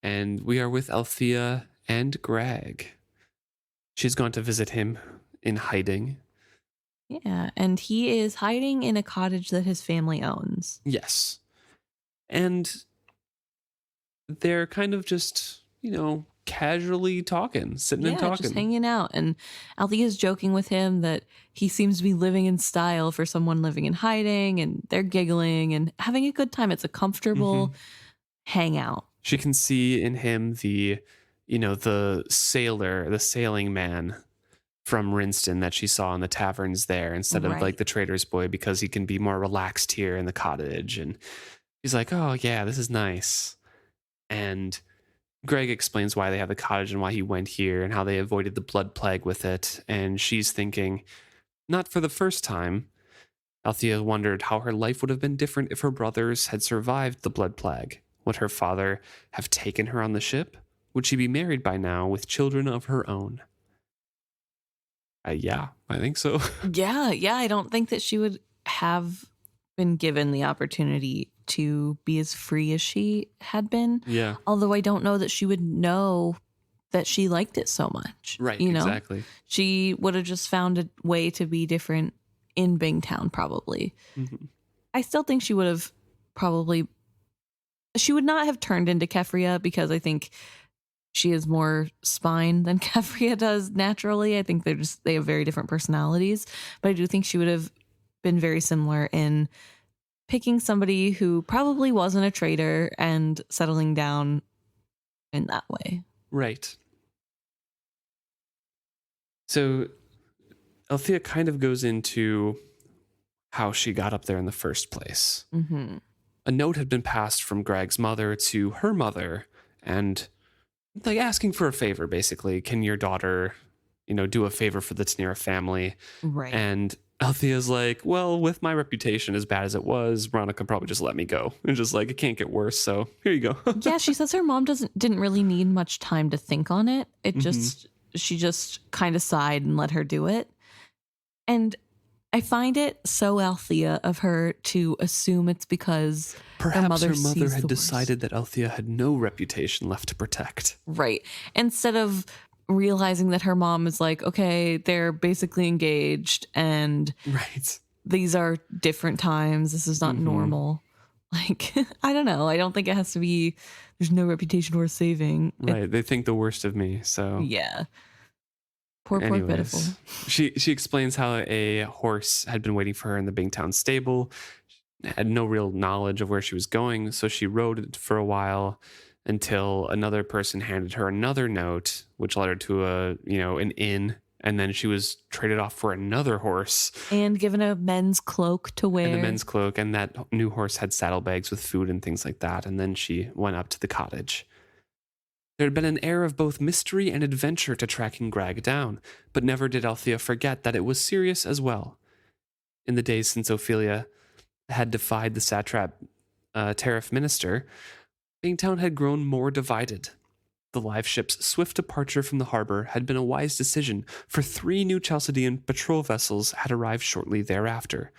And we are with Althea and Grag. She's gone to visit him in hiding. Yeah, and he is hiding in a cottage that his family owns. Yes. And they're kind of just, casually talking, sitting and talking. Just hanging out. And Althea's joking with him that he seems to be living in style for someone living in hiding, and they're giggling and having a good time. It's a comfortable hangout. She can see in him the sailor, the sailing man from Rinston that she saw in the taverns there, instead of like the trader's boy, because he can be more relaxed here in the cottage. And he's like, oh yeah, this is nice. And Greg explains why they have the cottage and why he went here and how they avoided the blood plague with it. And she's thinking, not for the first time, Althea wondered how her life would have been different if her brothers had survived the blood plague. Would her father have taken her on the ship? Would she be married by now with children of her own? Yeah, I think so. Yeah. I don't think that she would have been given the opportunity to be as free as she had been. Yeah. Although I don't know that she would know that she liked it so much. Right, exactly. She would have just found a way to be different in Bingtown, probably. I still think she would have probably, she would not have turned into Keffria because I think she has more spine than Keffria does naturally. I think they have very different personalities, but I do think she would have been very similar in picking somebody who probably wasn't a traitor and settling down in that way. Right. So Althea kind of goes into how she got up there in the first place. Mm-hmm. A note had been passed from Grag's mother to her mother, and like asking for a favor, basically. Can your daughter, do a favor for the Tenera family? Right. And Althea's like, well, with my reputation as bad as it was, Veronica probably just let me go. And just like, it can't get worse, so here you go. Yeah, she says her mom didn't really need much time to think on it. She just kind of sighed and let her do it. And I find it so Althea of her to assume it's because Perhaps her mother sees had the decided that Althea had no reputation left to protect. Right. Instead of realizing that her mom is like, okay, they're basically engaged and Right. these are different times. This is not normal. Like, I don't know. I don't think it has to be, there's no reputation worth saving. Right. They think the worst of me, so. Yeah. Poor pitiful. She explains how a horse had been waiting for her in the Bingtown stable, had no real knowledge of where she was going, so she rode it for a while until another person handed her another note, which led her to an inn, and then she was traded off for another horse. And given a men's cloak to wear. And a men's cloak, and that new horse had saddlebags with food and things like that, and then she went up to the cottage. There had been an air of both mystery and adventure to tracking Grag down, but never did Althea forget that it was serious as well. In the days since Ophelia had defied the satrap tariff minister, Bingtown had grown more divided. The Liveship's swift departure from the harbor had been a wise decision, for 3 new Chalcedean patrol vessels had arrived shortly thereafter.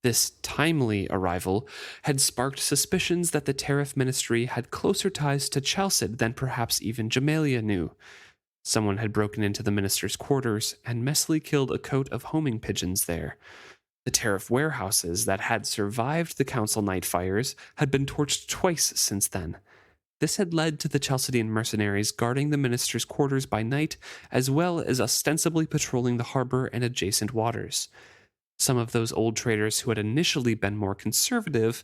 This timely arrival had sparked suspicions that the tariff ministry had closer ties to Chalced than perhaps even Jamalia knew. Someone had broken into the minister's quarters and messily killed a cote of homing pigeons there. The tariff warehouses that had survived the council night fires had been torched twice since then. This had led to the Chalcedean mercenaries guarding the minister's quarters by night, as well as ostensibly patrolling the harbor and adjacent waters. Some of those old traders who had initially been more conservative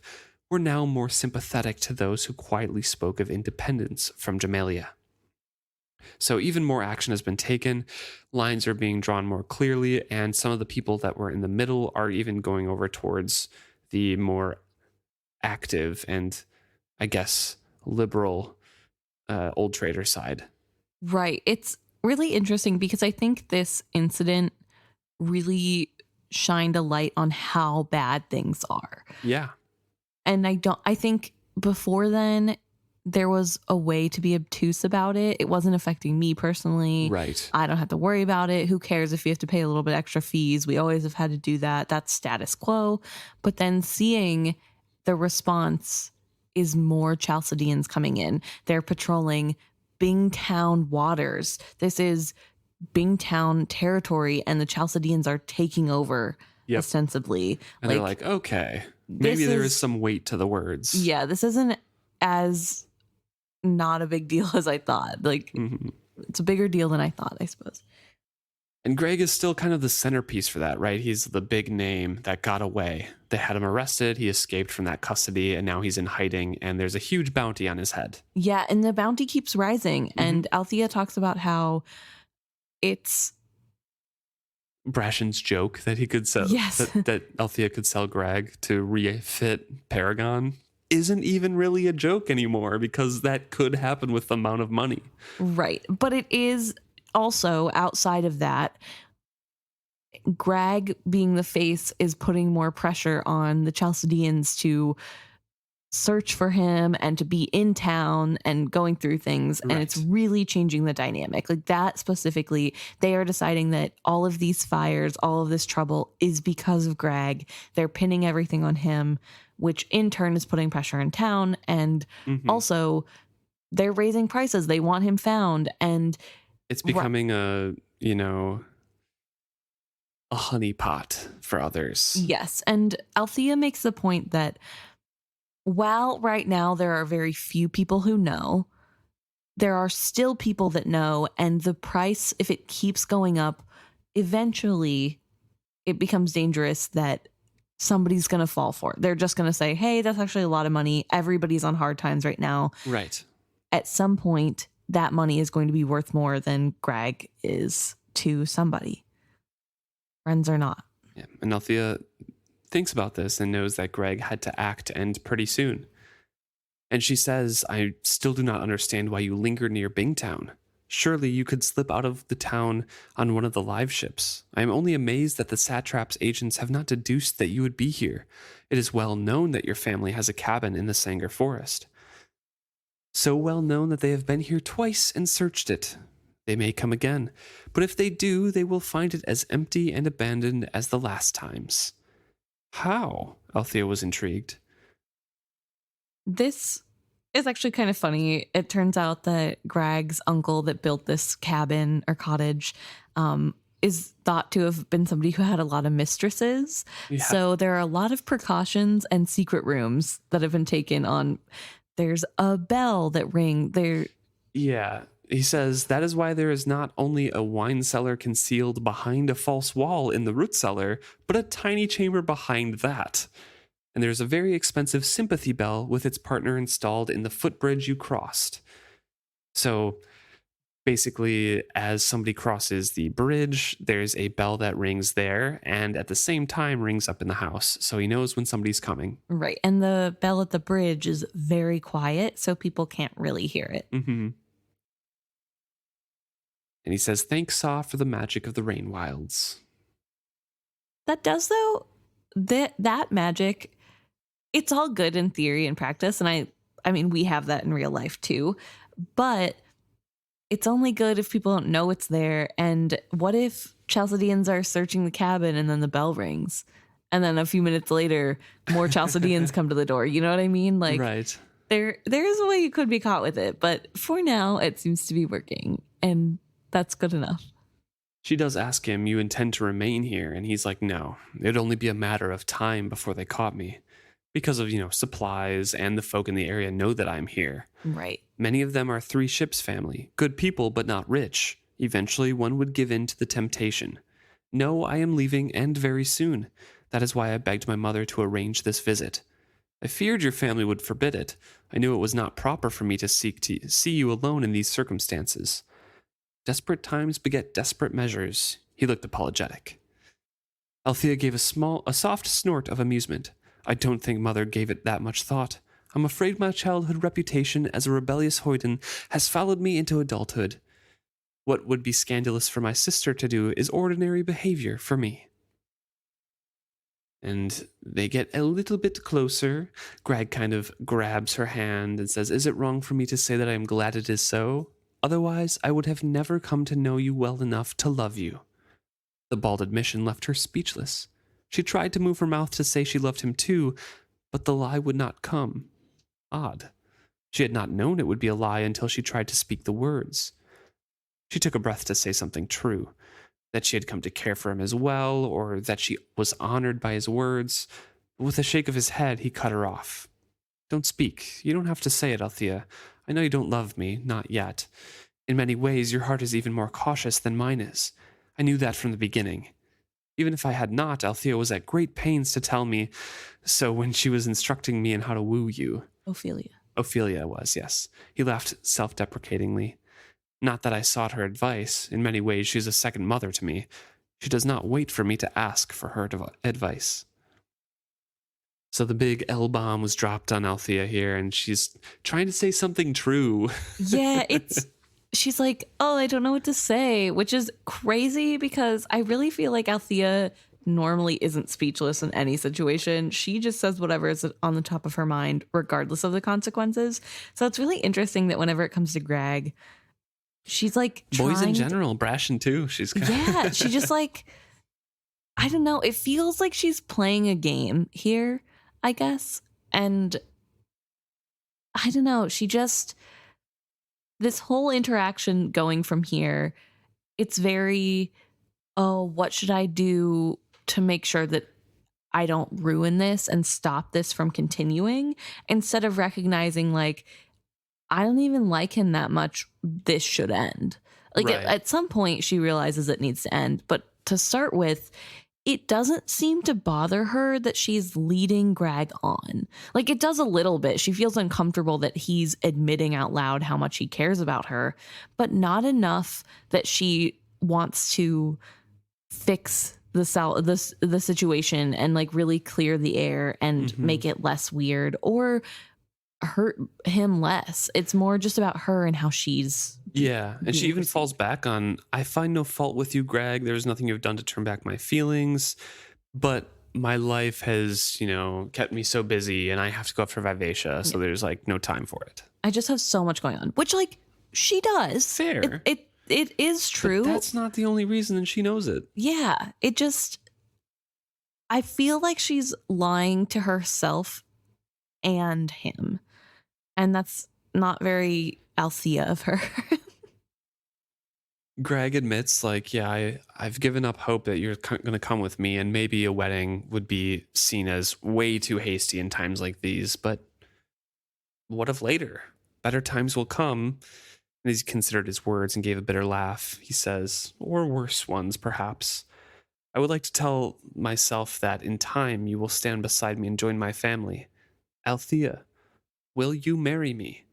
were now more sympathetic to those who quietly spoke of independence from Jamalia. So even more action has been taken, lines are being drawn more clearly, and some of the people that were in the middle are even going over towards the more active and, I guess, liberal old trader side. Right. It's really interesting because I think this incident really shined a light on how bad things are. Yeah. And I think before then there was a way to be obtuse about it. It wasn't affecting me personally. Right. I don't have to worry about it. Who cares if you have to pay a little bit extra fees? We always have had to do that. That's status quo. But then seeing the response is more Chalcedeans coming in. They're patrolling Bingtown waters. This is Bingtown territory, and the Chalcedeans are taking over ostensibly. And they're like, okay, maybe there is some weight to the words. Yeah, this isn't as not a big deal as I thought. Like, it's a bigger deal than I thought, I suppose. And Greg is still kind of the centerpiece for that, right? He's the big name that got away. They had him arrested. He escaped from that custody, and now he's in hiding, and there's a huge bounty on his head. Yeah, and the bounty keeps rising. And Althea talks about how it's Brashen's joke that he could sell, that Althea could sell Greg to refit Paragon isn't even really a joke anymore, because that could happen with the amount of money. Right. But it is also, outside of that, Grag being the face is putting more pressure on the Chalcedeans to search for him and to be in town and going through things. And it's really changing the dynamic. Like that specifically, they are deciding that all of these fires, all of this trouble is because of Grag. They're pinning everything on him, which in turn is putting pressure in town. And also they're raising prices. They want him found. And it's becoming a honeypot for others. Yes. And Althea makes the point that while right now there are very few people who know, there are still people that know, and the price, if it keeps going up, eventually it becomes dangerous that somebody's going to fall for it. They're just going to say, hey, that's actually a lot of money. Everybody's on hard times right now. Right. At some point, that money is going to be worth more than Grag is to somebody. Friends or not. Yeah. And Althea thinks about this and knows that Greg had to act and pretty soon. And she says, I still do not understand why you linger near Bingtown. Surely you could slip out of the town on one of the live ships. I am only amazed that the satrap's agents have not deduced that you would be here. It is well known that your family has a cabin in the Sanger Forest. So well known that they have been here twice and searched it. They may come again, but if they do, they will find it as empty and abandoned as the last times. How? Althea was intrigued. This is actually kind of funny. It turns out that Grag's uncle that built this cabin or cottage is thought to have been somebody who had a lot of mistresses. Yeah. So there are a lot of precautions and secret rooms that have been taken on. There's a bell that ring there. Yeah. He says that is why there is not only a wine cellar concealed behind a false wall in the root cellar, but a tiny chamber behind that. And there's a very expensive sympathy bell with its partner installed in the footbridge you crossed. So basically, as somebody crosses the bridge, there's a bell that rings there and at the same time rings up in the house. So he knows when somebody's coming. Right. And the bell at the bridge is very quiet, so people can't really hear it. Mm-hmm. And he says, thanks, Saw, for the magic of the rain wilds. That does, though, that magic, it's all good in theory and practice. And I mean, we have that in real life too. But it's only good if people don't know it's there. And what if Chalcedeans are searching the cabin and then the bell rings? And then a few minutes later, more Chalcedeans come to the door. You know what I mean? Like, right. There is a way you could be caught with it. But for now, it seems to be working. And that's good enough. She does ask him, you intend to remain here? And he's like, no, it'd only be a matter of time before they caught me. Because of, supplies and the folk in the area know that I'm here. Right. Many of them are Three Ships family. Good people, but not rich. Eventually, one would give in to the temptation. No, I am leaving, and very soon. That is why I begged my mother to arrange this visit. I feared your family would forbid it. I knew it was not proper for me to seek to see you alone in these circumstances. Desperate times beget desperate measures. He looked apologetic. Althea gave a soft snort of amusement. I don't think Mother gave it that much thought. I'm afraid my childhood reputation as a rebellious hoyden has followed me into adulthood. What would be scandalous for my sister to do is ordinary behavior for me. And they get a little bit closer. Grag kind of grabs her hand and says, is it wrong for me to say that I am glad it is so? Otherwise, I would have never come to know you well enough to love you. The bald admission left her speechless. She tried to move her mouth to say she loved him too, but the lie would not come. Odd. She had not known it would be a lie until she tried to speak the words. She took a breath to say something true, that she had come to care for him as well, or that she was honored by his words. But with a shake of his head, he cut her off. Don't speak. You don't have to say it, Althea. I know you don't love me, not yet. In many ways, your heart is even more cautious than mine is. I knew that from the beginning. Even if I had not, Althea was at great pains to tell me so when she was instructing me in how to woo you. Ophelia was, yes. He laughed self-deprecatingly. Not that I sought her advice. In many ways, she is a second mother to me. She does not wait for me to ask for her advice. So the big L-bomb was dropped on Althea here, and she's trying to say something true. Yeah, she's like, oh, I don't know what to say, which is crazy because I really feel like Althea normally isn't speechless in any situation. She just says whatever is on the top of her mind, regardless of the consequences. So it's really interesting that whenever it comes to Grag, she's like boys in general, brashing too. She's yeah, she just like, I don't know. It feels like she's playing a game here, I guess. And I don't know. She just, this whole interaction going from here, it's very, oh, what should I do to make sure that I don't ruin this and stop this from continuing, instead of recognizing like, I don't even like him that much. This should end. Like Right. at some point she realizes it needs to end. But to start with, it doesn't seem to bother her that she's leading Grag on. Like it does a little bit. She feels uncomfortable that he's admitting out loud how much he cares about her, but not enough that she wants to fix the situation and like really clear the air and make it less weird or hurt him less. It's more just about her and how she's and she even falls back on, I find no fault with you, Greg. There's nothing you've done to turn back my feelings, but my life has, kept me so busy and I have to go up for Vivacia, so there's like no time for it. I just have so much going on, which like she does. Fair. It is true. But that's not the only reason, and she knows it. Yeah, I feel like she's lying to herself and him. And that's not very Althea of her. Greg admits, like, I've given up hope that you're going to come with me, and maybe a wedding would be seen as way too hasty in times like these. But what of later? Better times will come. And he considered his words and gave a bitter laugh. He says, or worse ones, perhaps. I would like to tell myself that in time you will stand beside me and join my family. Althea, will you marry me?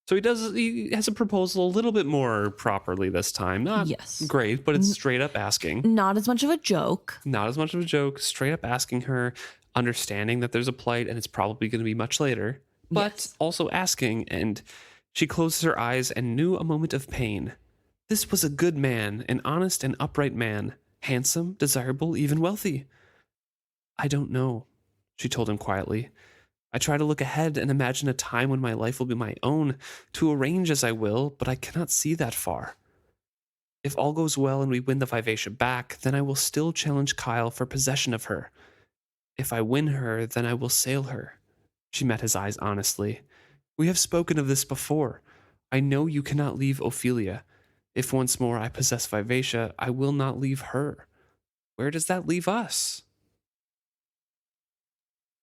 So he has a proposal a little bit more properly this time. Not great, but it's straight up asking. Not as much of a joke. Straight up asking her, understanding that there's a plight and it's probably going to be much later, but also asking. And she closes her eyes and knew a moment of pain. This was a good man, an honest and upright man, handsome, desirable, even wealthy. I don't know, she told him quietly. I try to look ahead and imagine a time when my life will be my own, to arrange as I will, but I cannot see that far. If all goes well and we win the Vivacia back, then I will still challenge Kyle for possession of her. If I win her, then I will sail her. She met his eyes honestly. We have spoken of this before. I know you cannot leave Ophelia. If once more I possess Vivacia, I will not leave her. Where does that leave us?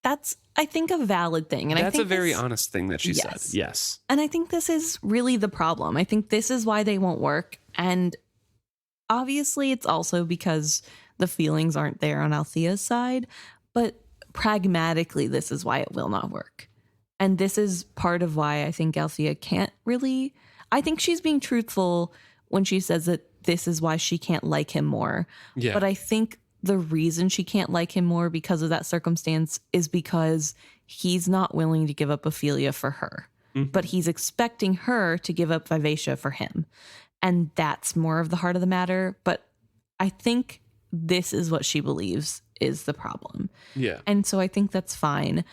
That's, I think, a valid thing. And that's I think a very honest thing that she said. Yes. And I think this is really the problem. I think this is why they won't work. And obviously it's also because the feelings aren't there on Althea's side. But pragmatically, this is why it will not work. And this is part of why I think Althea can't really... I think she's being truthful when she says that this is why she can't like him more. Yeah. But I think the reason she can't like him more because of that circumstance is because he's not willing to give up Ophelia for her. Mm-hmm. But he's expecting her to give up Vivacia for him. And that's more of the heart of the matter. But I think this is what she believes is the problem. Yeah. And so I think that's fine.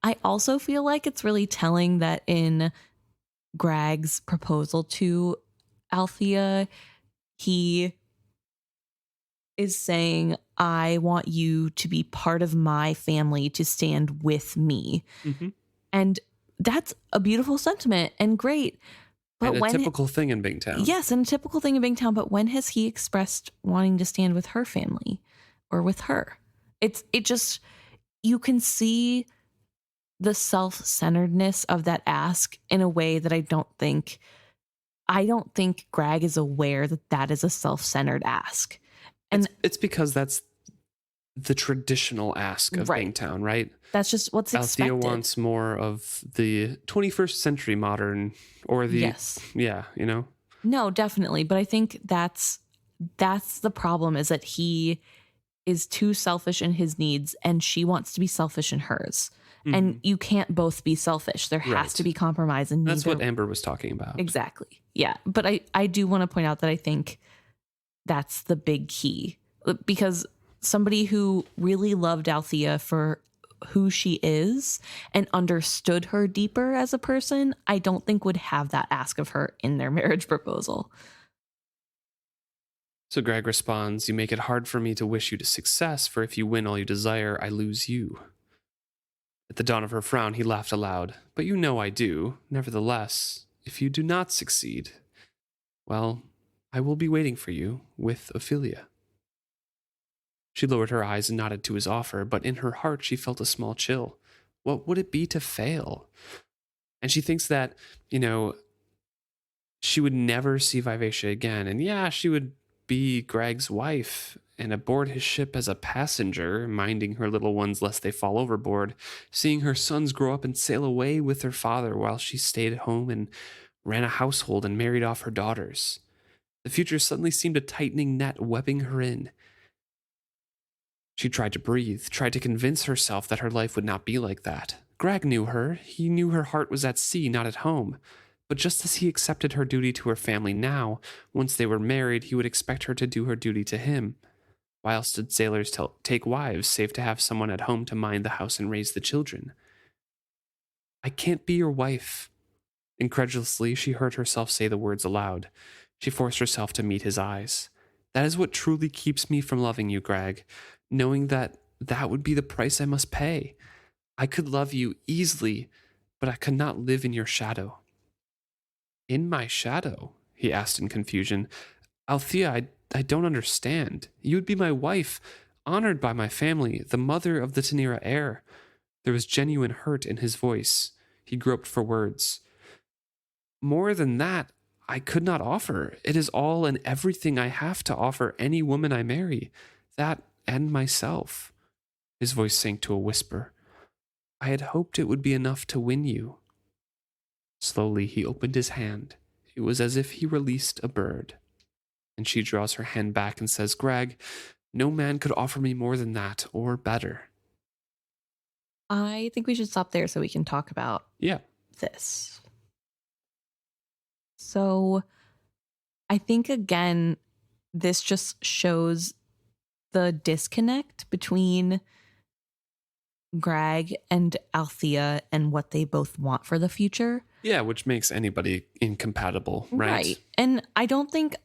I also feel like it's really telling that in Grag's proposal to Althea, he is saying, I want you to be part of my family, to stand with me. Mm-hmm. And that's a beautiful sentiment and great. But and a typical thing in Bingtown. Yes, and a typical thing in Bingtown. But when has he expressed wanting to stand with her family or with her? It just, you can see the self-centeredness of that ask in a way that I don't think Grag is aware that that is a self-centered ask. And it's because that's the traditional ask of Bingtown, right? That's just what's expected. Althea wants more of the 21st century modern, or the No, definitely. But I think that's the problem, is that he is too selfish in his needs and she wants to be selfish in hers. Mm-hmm. And you can't both be selfish. There has to be compromise. And that's what Amber was talking about. Exactly. Yeah. But I do want to point out that I think that's the big key, because somebody who really loved Althea for who she is and understood her deeper as a person, I don't think would have that ask of her in their marriage proposal. So Greg responds, "You make it hard for me to wish you to success, for if you win all you desire, I lose you." At the dawn of her frown, he laughed aloud. "But you know I do. Nevertheless, if you do not succeed, well, I will be waiting for you with Ophelia." She lowered her eyes and nodded to his offer, but in her heart she felt a small chill. What would it be to fail? And she thinks that, you know, she would never see Vivacia again. And yeah, she would be Grag's wife and aboard his ship as a passenger, minding her little ones lest they fall overboard, seeing her sons grow up and sail away with their father while she stayed at home and ran a household and married off her daughters. The future suddenly seemed a tightening net webbing her in. She tried to breathe, tried to convince herself that her life would not be like that. Grag knew her. He knew her heart was at sea, not at home. But just as he accepted her duty to her family now, once they were married, he would expect her to do her duty to him. Why else did sailors take wives, save to have someone at home to mind the house and raise the children? I can't be your wife. Incredulously, she heard herself say the words aloud. She forced herself to meet his eyes. That is what truly keeps me from loving you, Grag, knowing that that would be the price I must pay. I could love you easily, but I could not live in your shadow. In my shadow? He asked in confusion. Althea, I don't understand. You would be my wife, honored by my family, the mother of the Tenira heir. There was genuine hurt in his voice. He groped for words. More than that, I could not offer. It is all and everything I have to offer any woman I marry. That and myself. His voice sank to a whisper. I had hoped it would be enough to win you. Slowly, he opened his hand. It was as if he released a bird. And she draws her hand back and says, Grag, no man could offer me more than that or better. I think we should stop there so we can talk about this. So I think, again, this just shows the disconnect between Grag and Althea and what they both want for the future. Yeah, which makes anybody incompatible, right? And I don't think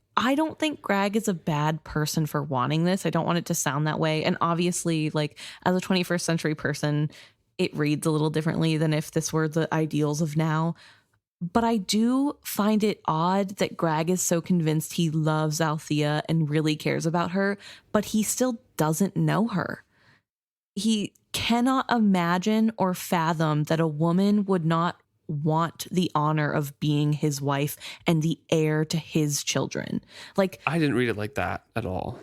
Grag is a bad person for wanting this. I don't want it to sound that way. And obviously, like, as a 21st century person, it reads a little differently than if this were the ideals of now. But I do find it odd that Grag is so convinced he loves Althea and really cares about her, but he still doesn't know her. He cannot imagine or fathom that a woman would not want the honor of being his wife and the heir to his children. Like, I didn't read it like that at all.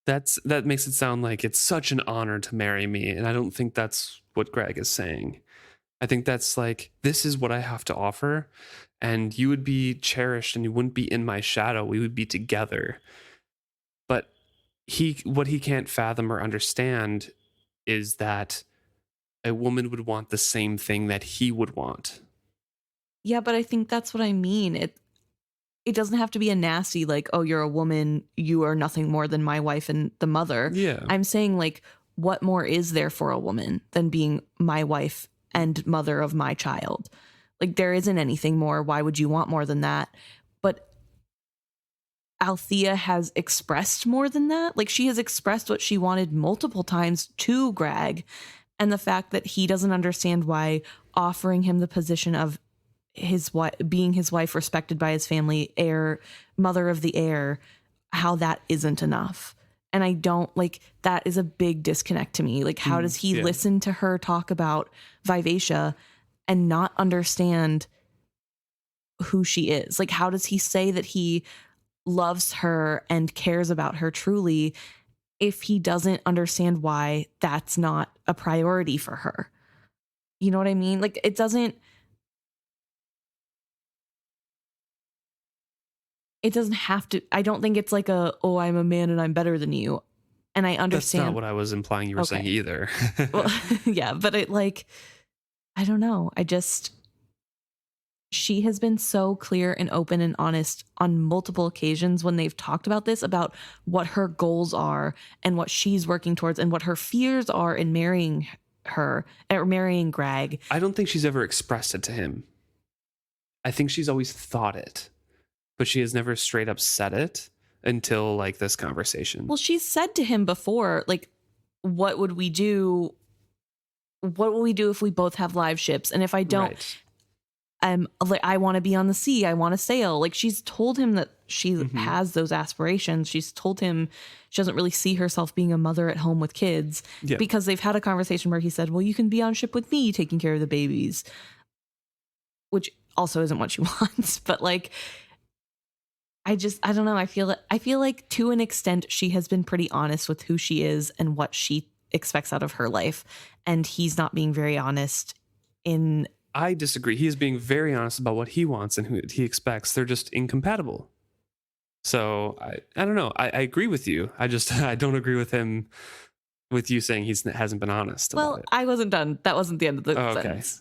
That makes it sound like it's such an honor to marry me, and I don't think that's what Greg is saying. I think that's like, this is what I have to offer, and you would be cherished and you wouldn't be in my shadow. We would be together. But what he can't fathom or understand is that a woman would want the same thing that he would want. Yeah, but I think that's what I mean. It doesn't have to be a nasty, like, oh, you're a woman, you are nothing more than my wife and the mother. Yeah. I'm saying, like, what more is there for a woman than being my wife and mother of my child? Like, there isn't anything more. Why would you want more than that? But Althea has expressed more than that. Like, she has expressed what she wanted multiple times to Grag, and the fact that he doesn't understand why offering him the position of his wife, being his wife, respected by his family, heir, mother of the heir, how that isn't enough. And I don't, like, that is a big disconnect to me. Like, how does he listen to her talk about Vivacia and not understand who she is? Like, how does he say that he loves her and cares about her truly if he doesn't understand why that's not a priority for her? You know what I mean? Like, it doesn't have to. I don't think it's like oh, I'm a man and I'm better than you. And I understand. That's not what I was implying you were saying either. Well, yeah, but it, like, I don't know. She has been so clear and open and honest on multiple occasions when they've talked about this, about what her goals are and what she's working towards and what her fears are in marrying her or marrying Grag. I don't think she's ever expressed it to him. I think she's always thought it, but she has never straight up said it until, like, this conversation. Well, she's said to him before, like, what would we do? What will we do if we both have live ships? And if I don't, I want to be on the sea. I want to sail. Like, she's told him that she has those aspirations. She's told him she doesn't really see herself being a mother at home with kids because they've had a conversation where he said, well, you can be on ship with me taking care of the babies, which also isn't what she wants. But like, I don't know. I feel like to an extent she has been pretty honest with who she is and what she expects out of her life. And he's not being very honest in... I disagree. He is being very honest about what he wants and who he expects. They're just incompatible. So I don't know. I agree with you. I don't agree with him, with you saying he hasn't been honest about it. I wasn't done. That wasn't the end of the sentence.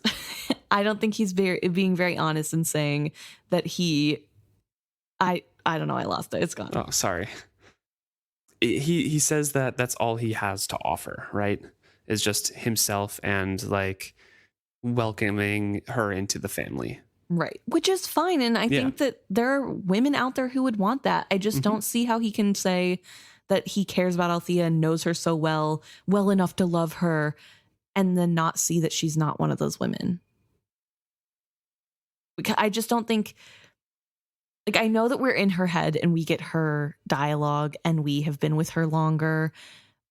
I don't think he's being very honest in saying that I don't know. I lost it. It's gone. Oh, sorry. He says that that's all he has to offer, right? Is just himself and like welcoming her into the family. Right. Which is fine. And I think that there are women out there who would want that. I just don't see how he can say that he cares about Althea and knows her so well enough to love her, and then not see that she's not one of those women. Because I just don't think, like, I know that we're in her head and we get her dialogue and we have been with her longer,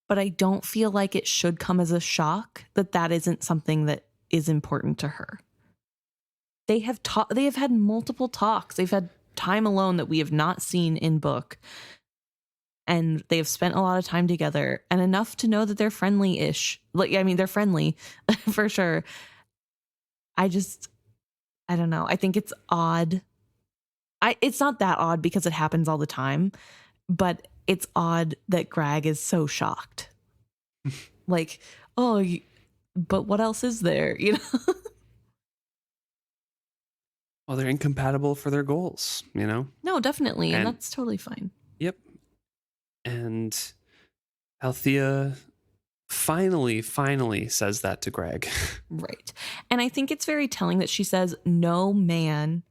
but I don't feel like it should come as a shock that isn't something that is important to her. They have had multiple talks. They've had time alone that we have not seen in book. And they have spent a lot of time together, and enough to know that they're friendly-ish. Like, I mean, they're friendly for sure. I don't know. I think it's odd. It's not that odd because it happens all the time, but it's odd that Grag is so shocked. Like, oh, but what else is there? You know? Well, they're incompatible for their goals, you know? No, definitely. And that's totally fine. Yep. And Althea finally says that to Grag. Right. And I think it's very telling that she says, no man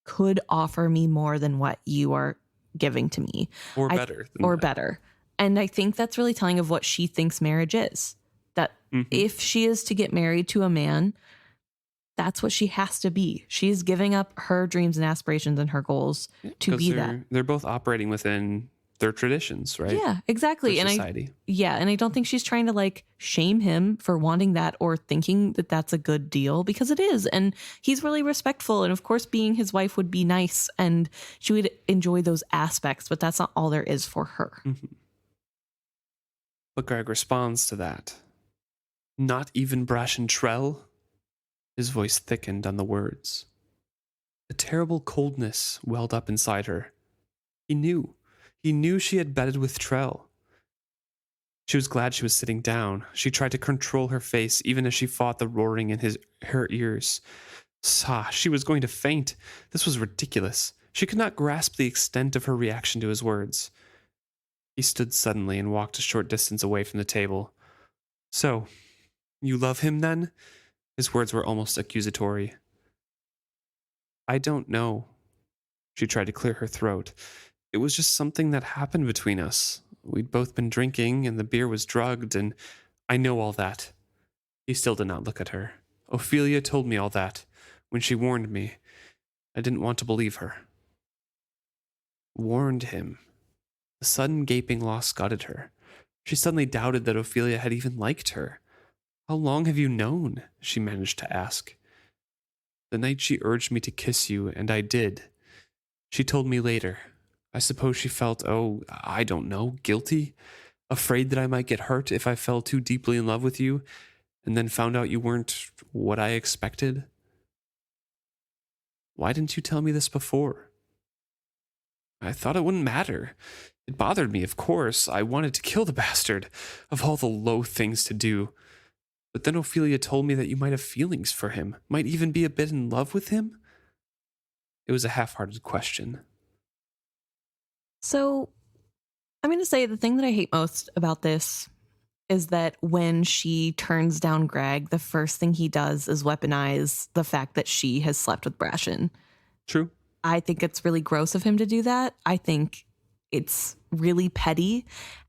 could offer me more than what you are giving to me. Or better. Better. And I think that's really telling of what she thinks marriage is. That if she is to get married to a man, that's what she has to be. She's giving up her dreams and aspirations and her goals to be that. They're both operating within their traditions, right? Yeah, exactly. And society. And I don't think she's trying to like shame him for wanting that or thinking that that's a good deal, because it is. And he's really respectful. And of course, being his wife would be nice and she would enjoy those aspects, but that's not all there is for her. But Greg responds to that. Not even Brashen Trell? His voice thickened on the words. A terrible coldness welled up inside her. He knew she had bedded with Trell. She was glad she was sitting down. She tried to control her face even as she fought the roaring in her ears. She was going to faint. This was ridiculous. She could not grasp the extent of her reaction to his words. He stood suddenly and walked a short distance away from the table. So, you love him then? His words were almost accusatory. I don't know. She tried to clear her throat. It was just something that happened between us. We'd both been drinking, and the beer was drugged, and I know all that. He still did not look at her. Ophelia told me all that. When she warned me, I didn't want to believe her. Warned him. A sudden gaping loss gutted her. She suddenly doubted that Ophelia had even liked her. How long have you known? She managed to ask. The night she urged me to kiss you, and I did. She told me later. I suppose she felt, I don't know, guilty? Afraid that I might get hurt if I fell too deeply in love with you, and then found out you weren't what I expected? Why didn't you tell me this before? I thought it wouldn't matter. It bothered me, of course. I wanted to kill the bastard, of all the low things to do. But then Ophelia told me that you might have feelings for him, might even be a bit in love with him. It was a half-hearted question. So, I'm going to say the thing that I hate most about this is that when she turns down Greg, the first thing he does is weaponize the fact that she has slept with Brashen. True. I think it's really gross of him to do that. I think it's really petty.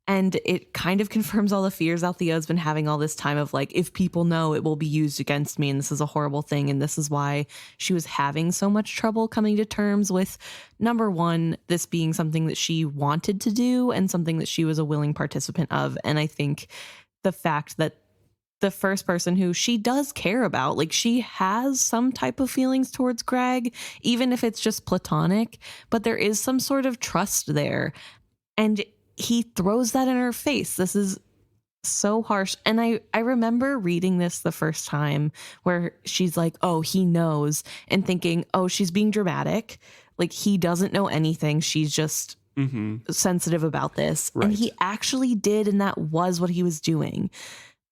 And it kind of confirms all the fears Althea has been having all this time of like, if people know, it will be used against me and this is a horrible thing. And this is why she was having so much trouble coming to terms with, number one, this being something that she wanted to do and something that she was a willing participant of. And I think the fact that the first person who she does care about, like she has some type of feelings towards Greg, even if it's just platonic, but there is some sort of trust there. And he throws that in her face. This is so harsh. And I remember reading this the first time where she's like, oh, he knows, and thinking, oh, she's being dramatic. Like he doesn't know anything. She's just sensitive about this. Right. And he actually did. And that was what he was doing.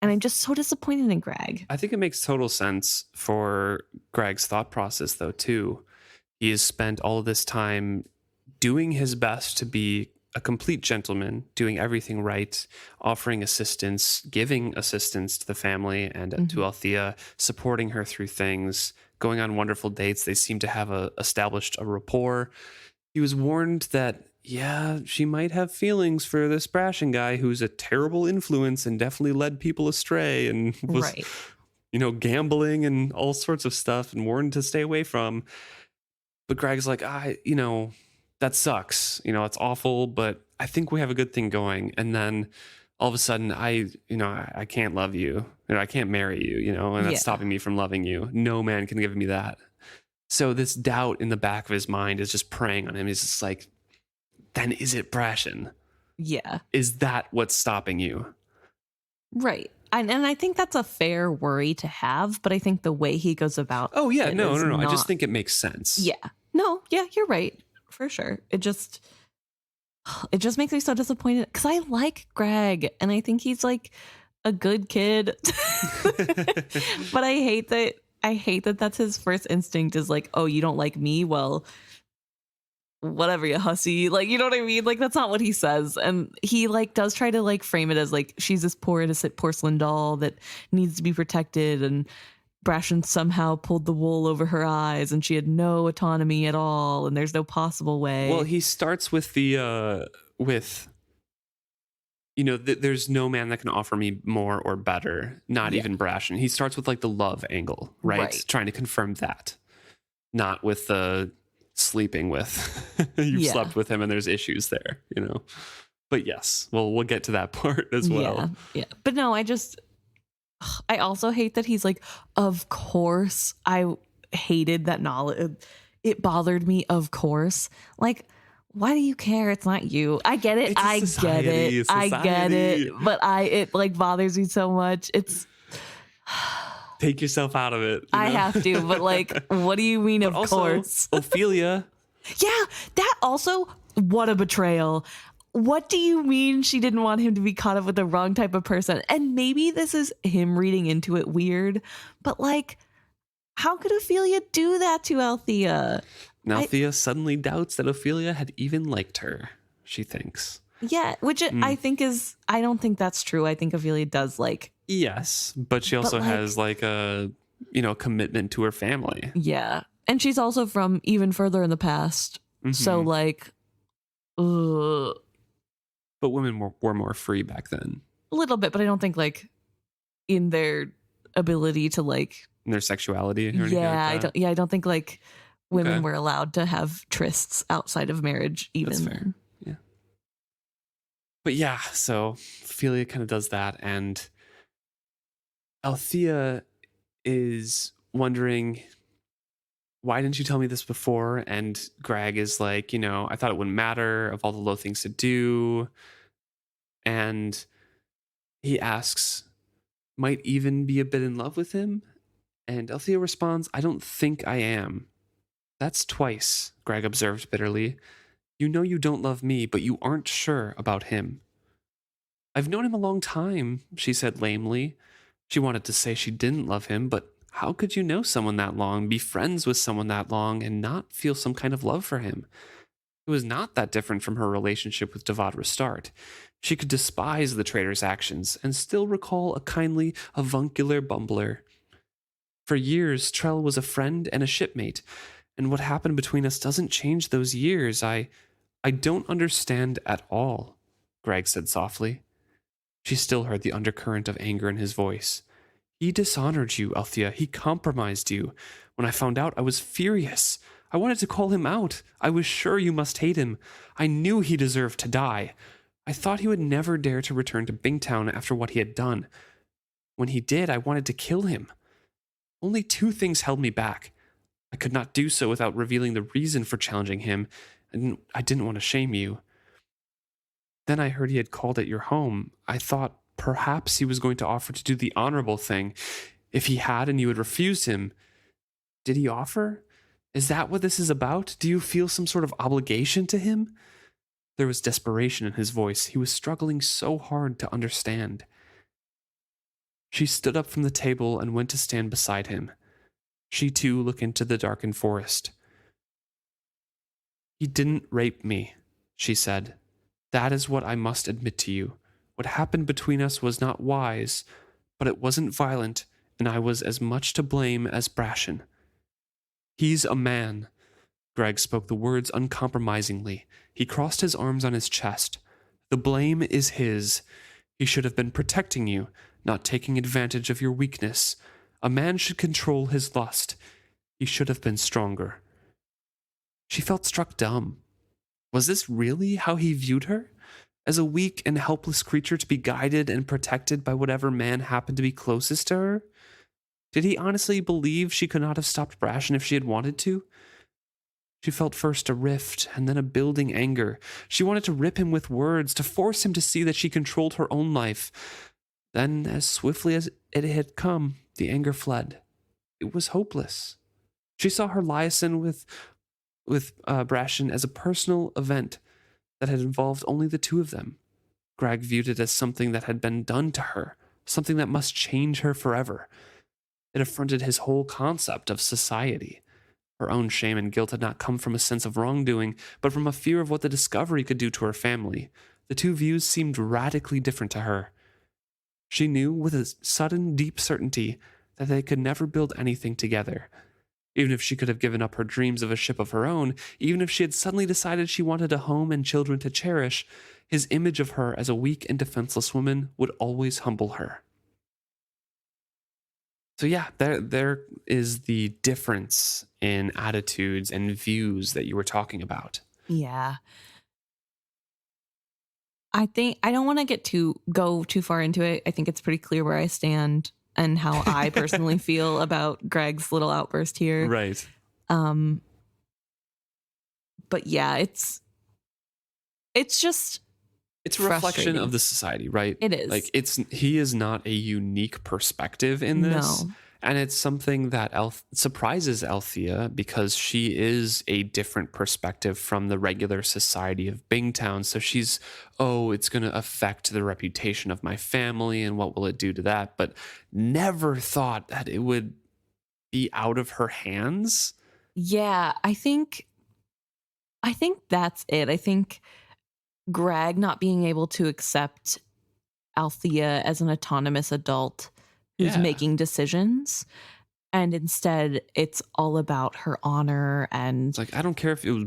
And I'm just so disappointed in Greg. I think it makes total sense for Greg's thought process, though, too. He has spent all of this time doing his best to be a complete gentleman, doing everything right, offering assistance, giving assistance to the family and to Althea, supporting her through things, going on wonderful dates. They seem to have established a rapport. He was warned that, yeah, she might have feelings for this Brashen guy who's a terrible influence and definitely led people astray and was, gambling and all sorts of stuff, and warned to stay away from. But Greg's like, that sucks. It's awful, but I think we have a good thing going. And then all of a sudden I can't love you. I can't marry you, and that's stopping me from loving you. No man can give me that. So this doubt in the back of his mind is just preying on him. He's just like, then is it Brashen? Yeah. Is that what's stopping you? Right. And I think that's a fair worry to have, but I think the way he goes about no. not... I just think it makes sense. Yeah. No, yeah, you're right. For sure. It just makes me so disappointed because I like Greg and I think he's like a good kid. But I hate that that's his first instinct is like, oh, you don't like me? Well, whatever, you hussy. Like, you know what I mean? Like, that's not what he says. And he like does try to like frame it as like she's this poor innocent porcelain doll that needs to be protected, and Brashen somehow pulled the wool over her eyes and she had no autonomy at all and there's no possible way. Well, he starts with the there's no man that can offer me more or better, not even Brashen. He starts with like the love angle, right? Trying to confirm that, not with the sleeping with. You've slept with him and there's issues there, But yes, we'll get to that part as well. Yeah. But no, I also hate that he's like, of course. I hated that knowledge. It bothered me, of course. Like, why do you care? It's not you. I get it. I get it. But it like bothers me so much. It's take yourself out of it. I have to. But like, what do you mean? But of also, course, Ophelia. Yeah, that also. What a betrayal. What do you mean she didn't want him to be caught up with the wrong type of person? And maybe this is him reading into it weird, but like, how could Ophelia do that to Althea? Now Althea suddenly doubts that Ophelia had even liked her, she thinks. Yeah, which I think I don't think that's true. I think Ophelia does like. Yes, but she also has like a, commitment to her family. Yeah. And she's also from even further in the past. So like, ugh. But women were more free back then. A little bit, but I don't think like in their ability to like in their sexuality or anything like that. I don't think like women were allowed to have trysts outside of marriage even. That's fair. Yeah. But yeah, so Ophelia kind of does that, and Althea is wondering, why didn't you tell me this before? And Greg is like, I thought it wouldn't matter, of all the low things to do. And he asks, might even be a bit in love with him? And Althea responds, I don't think I am. That's twice, Greg observed bitterly. You know you don't love me, but you aren't sure about him. I've known him a long time, she said lamely. She wanted to say she didn't love him, but how could you know someone that long, be friends with someone that long, and not feel some kind of love for him? It was not that different from her relationship with Devad Restart. She could despise the trader's actions and still recall a kindly, avuncular bumbler. For years, Trell was a friend and a shipmate, and what happened between us doesn't change those years. I I don't understand at all, Greg said softly. She still heard the undercurrent of anger in his voice. He dishonored you, Althea. He compromised you. When I found out, I was furious. I wanted to call him out. I was sure you must hate him. I knew he deserved to die. I thought he would never dare to return to Bingtown after what he had done. When he did, I wanted to kill him. Only two things held me back. I could not do so without revealing the reason for challenging him, and I didn't want to shame you. Then I heard he had called at your home. I thought perhaps he was going to offer to do the honorable thing. If he had and you had refused him, did he offer? Is that what this is about? Do you feel some sort of obligation to him? There was desperation in his voice. He was struggling so hard to understand. She stood up from the table and went to stand beside him. She too looked into the darkened forest. He didn't rape me, she said. That is what I must admit to you. What happened between us was not wise, but it wasn't violent, and I was as much to blame as Brashen. He's a man. Greg spoke the words uncompromisingly. He crossed his arms on his chest. The blame is his. He should have been protecting you, not taking advantage of your weakness. A man should control his lust. He should have been stronger. She felt struck dumb. Was this really how he viewed her? As a weak and helpless creature to be guided and protected by whatever man happened to be closest to her? Did he honestly believe she could not have stopped Brashen if she had wanted to? She felt first a rift and then a building anger. She wanted to rip him with words, to force him to see that she controlled her own life. Then, as swiftly as it had come, the anger fled. It was hopeless. She saw her liaison with Brashen as a personal event that had involved only the two of them. Greg viewed it as something that had been done to her, something that must change her forever. It affronted his whole concept of society. Her own shame and guilt had not come from a sense of wrongdoing, but from a fear of what the discovery could do to her family. The two views seemed radically different to her. She knew with a sudden, deep certainty that they could never build anything together. Even if she could have given up her dreams of a ship of her own, even if she had suddenly decided she wanted a home and children to cherish, his image of her as a weak and defenseless woman would always humble her. So yeah, there is the difference in attitudes and views that you were talking about. Yeah. I think I don't want to go too far into it. I think it's pretty clear where I stand and how I personally feel about Greg's little outburst here. Right. But yeah, it's just it's a reflection of the society, right? It is. Like he is not a unique perspective in this. No. And it's something that surprises Althea because she is a different perspective from the regular society of Bingtown. So she's, it's going to affect the reputation of my family and what will it do to that? But never thought that it would be out of her hands. Yeah, I think that's it. I think Greg not being able to accept Althea as an autonomous adult who's making decisions, and instead it's all about her honor. And it's like, I don't care if it was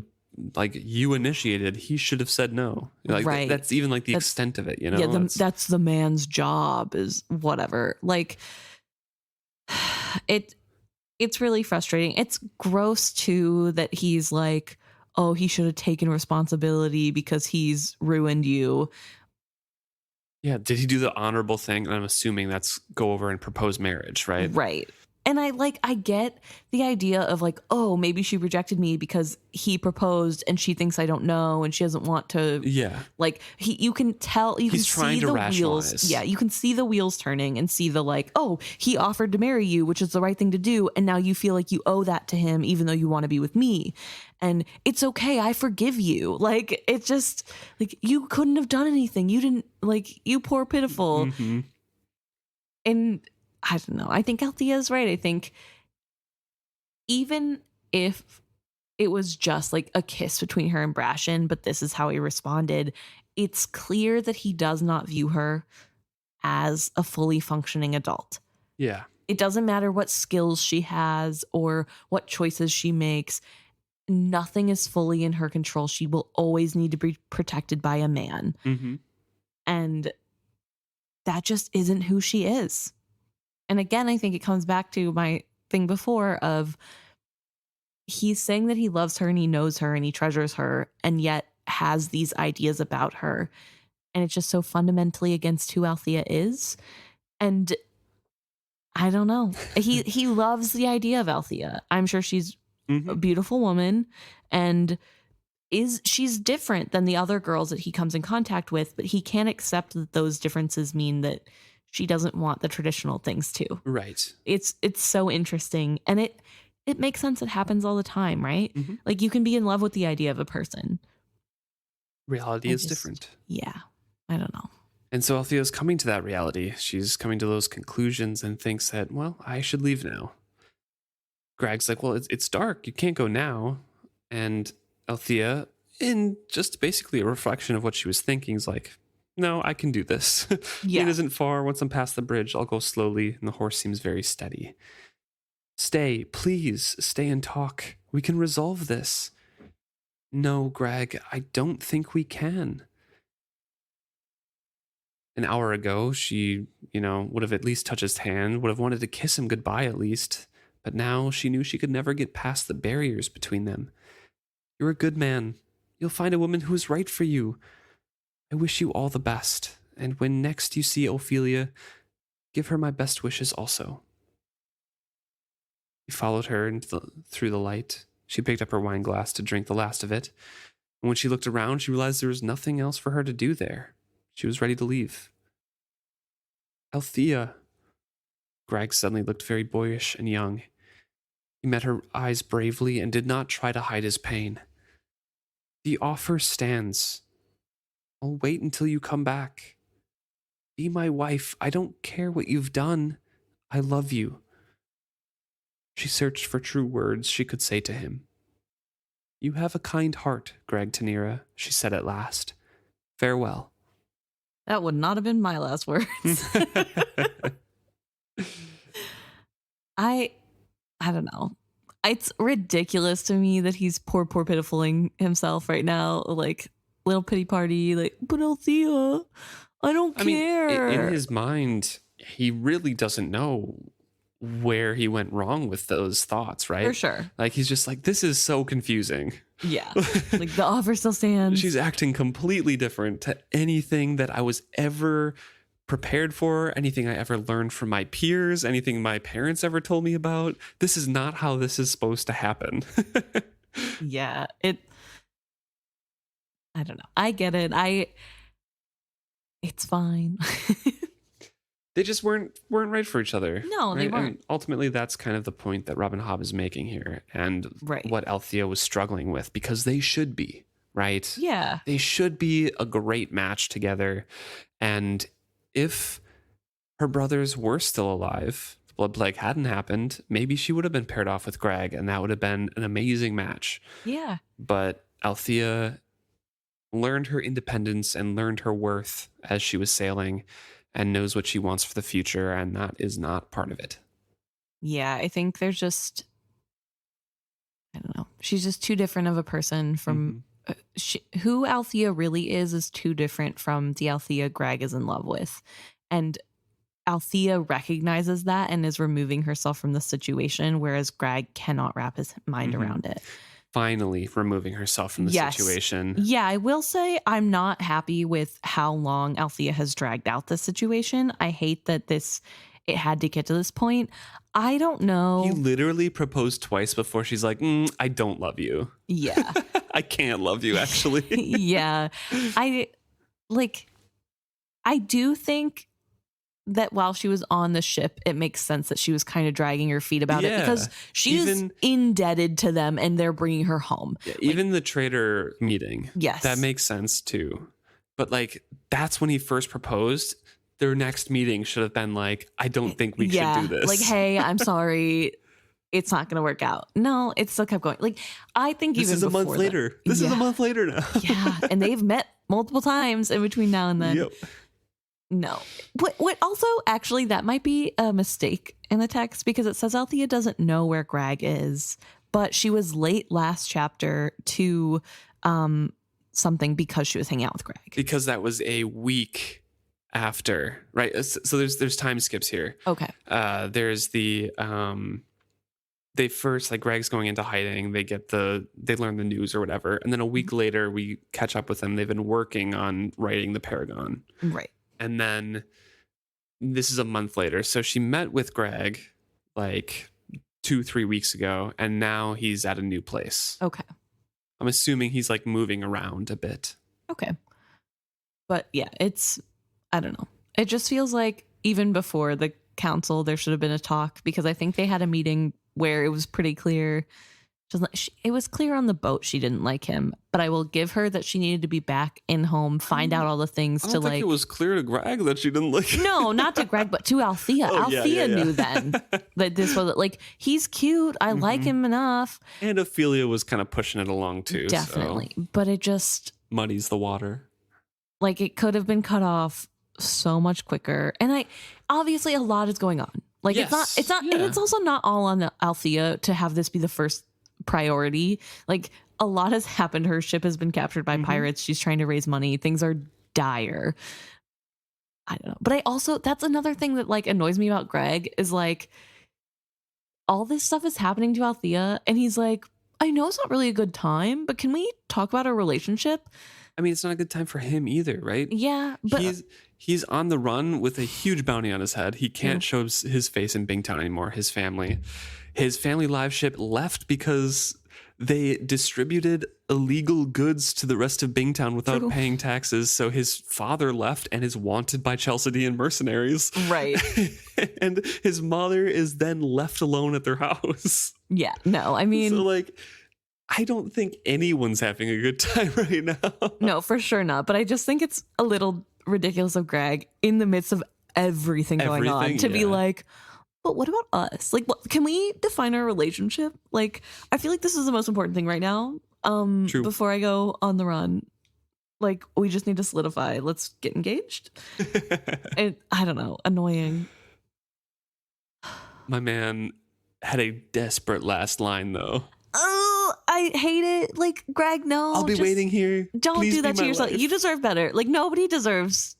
like you initiated, he should have said no. Like, right. That's even like the extent of it, you know? Yeah, that's the man's job, is whatever. Like, it's really frustrating. It's gross too that he's like, oh, he should have taken responsibility because he's ruined you. Yeah, did he do the honorable thing? And I'm assuming that's go over and propose marriage, right? Right. And I get the idea of like, oh, maybe she rejected me because he proposed and she thinks I don't know and she doesn't want to. Yeah. Like you can tell, you He's can trying see to the rationalize. wheels. Yeah. You can see the wheels turning and see the like, oh, he offered to marry you, which is the right thing to do. And now you feel like you owe that to him, even though you want to be with me. And it's okay. I forgive you. Like, it's just like, you couldn't have done anything. You didn't, like, you poor pitiful. Mm-hmm. And I don't know. I think Althea is right. I think even if it was just like a kiss between her and Brashen, but this is how he responded, it's clear that he does not view her as a fully functioning adult. Yeah. It doesn't matter what skills she has or what choices she makes. nothing is fully in her control. She will always need to be protected by a man. Mm-hmm. And that just isn't who she is. And again, I think it comes back to my thing before of he's saying that he loves her and he knows her and he treasures her and yet has these ideas about her. And it's just so fundamentally against who Althea is. And I don't know. He loves the idea of Althea. I'm sure she's a beautiful woman and she's different than the other girls that he comes in contact with, but he can't accept that those differences mean that she doesn't want the traditional things too. Right. It's so interesting. And it makes sense. It happens all the time, right? Mm-hmm. Like you can be in love with the idea of a person. Reality is different. Yeah. I don't know. And so Althea's coming to that reality. She's coming to those conclusions and thinks that, well, I should leave now. Grag's like, well, it's dark. You can't go now. And Althea, in just basically a reflection of what she was thinking, is like, no, I can do this. Yeah. It isn't far. Once I'm past the bridge, I'll go slowly. And the horse seems very steady. Stay, please, stay and talk. We can resolve this. No, Grag, I don't think we can. An hour ago, she, would have at least touched his hand, would have wanted to kiss him goodbye at least. But now she knew she could never get past the barriers between them. You're a good man. You'll find a woman who is right for you. I wish you all the best. And when next you see Ophelia, give her my best wishes also. He followed her through the light. She picked up her wine glass to drink the last of it. And when she looked around, she realized there was nothing else for her to do there. She was ready to leave. Althea. Grag suddenly looked very boyish and young. He met her eyes bravely and did not try to hide his pain. The offer stands. I'll wait until you come back. Be my wife. I don't care what you've done. I love you. She searched for true words she could say to him. You have a kind heart, Grag Tenira, she said at last. Farewell. That would not have been my last words. I don't know. It's ridiculous to me that he's poor pitifuling himself right now. Like, little pity party. Like, but Althea, I don't care. In his mind, he really doesn't know where he went wrong with those thoughts, right? For sure. Like, he's just like, this is so confusing. Yeah. Like, the offer still stands. She's acting completely different to anything that I was ever prepared for, anything I ever learned from my peers, anything my parents ever told me about. This is not how this is supposed to happen. Yeah. I don't know. I get it. It's fine. They just weren't right for each other. No, right? they weren't. And ultimately, that's kind of the point that Robin Hobb is making here, and what Althea was struggling with, because they should be, right? Yeah. They should be a great match together. And if her brothers were still alive, the blood plague hadn't happened, maybe she would have been paired off with Grag, and that would have been an amazing match. Yeah. But Althea learned her independence and learned her worth as she was sailing, and knows what she wants for the future, and that is not part of it. Yeah, I think there's just, I don't know. She's just too different of a person from who Althea really is too different from the Althea Grag is in love with. And Althea recognizes that and is removing herself from the situation, whereas Grag cannot wrap his mind around it. Finally removing herself from the situation. Yeah, I will say I'm not happy with how long Althea has dragged out this situation. I hate that it had to get to this point. I don't know. He literally proposed twice before she's like, I don't love you. Yeah. I can't love you, actually. Yeah. I do think that while she was on the ship, it makes sense that she was kind of dragging her feet about it, because she is indebted to them and they're bringing her home. Yeah, even the trader meeting. Yes. That makes sense too. But that's when he first proposed. Their next meeting should have been like, I don't think we should do this. Like, hey, I'm sorry. It's not going to work out. No, it still kept going. Like, I think this even is a month later. This is a month later now. Yeah. And they've met multiple times in between now and then. Yep. No. What also, actually, that might be a mistake in the text, because it says Althea doesn't know where Grag is, but she was late last chapter to something because she was hanging out with Greg. Because that was a week after, right? So there's time skips here. Okay. There's the they first, like, Greg's going into hiding. They learn the news or whatever, and then a week later we catch up with them. They've been working on writing the Paragon, Right. and then this is a month later. So she met with Greg like 2-3 weeks ago, and now he's at a new place. Okay. I'm assuming he's like moving around a bit. Okay. But yeah, I don't know. It just feels like even before the council, there should have been a talk, because I think they had a meeting where it was pretty clear. It was clear on the boat she didn't like him, but I will give her that she needed to be back in home, find out all the things I don't think it was clear to Greg that she didn't like him. No, not to Greg, but to Althea. Althea knew then that this was like, he's cute. I like him enough. And Ophelia was kind of pushing it along too. Definitely. So But it just muddies the water. Like, it could have been cut off so much quicker. And obviously a lot is going on. Like, Yes. it's not, Yeah. and it's also not all on Althea to have this be the first priority. Like, a lot has happened. Her ship has been captured by pirates. She's trying to raise money. Things are dire. I don't know. But that's another thing that like annoys me about Greg is like, all this stuff is happening to Althea, and he's like, I know it's not really a good time, but can we talk about our relationship? I mean, it's not a good time for him either, right? Yeah, but he's on the run with a huge bounty on his head. He can't show his face in Bingtown anymore. His family live ship left because they distributed illegal goods to the rest of Bingtown without paying taxes. So his father left and is wanted by Chalcedean mercenaries. Right. And his mother is then left alone at their house. Yeah, no, I mean, So like, I don't think anyone's having a good time right now. no, for sure not. But I just think it's a little ridiculous of Greg in the midst of everything going on to be like, but what about us? Like, can we define our relationship? Like, I feel like this is the most important thing right now. True. Before I go on the run, like, we just need to solidify. Let's get engaged. And I don't know, annoying. My man had a desperate last line though. Oh, I hate it. Like, Greg, no. I'll be waiting here. Don't Please do that be to my yourself. wife. You deserve better. Like, nobody deserves.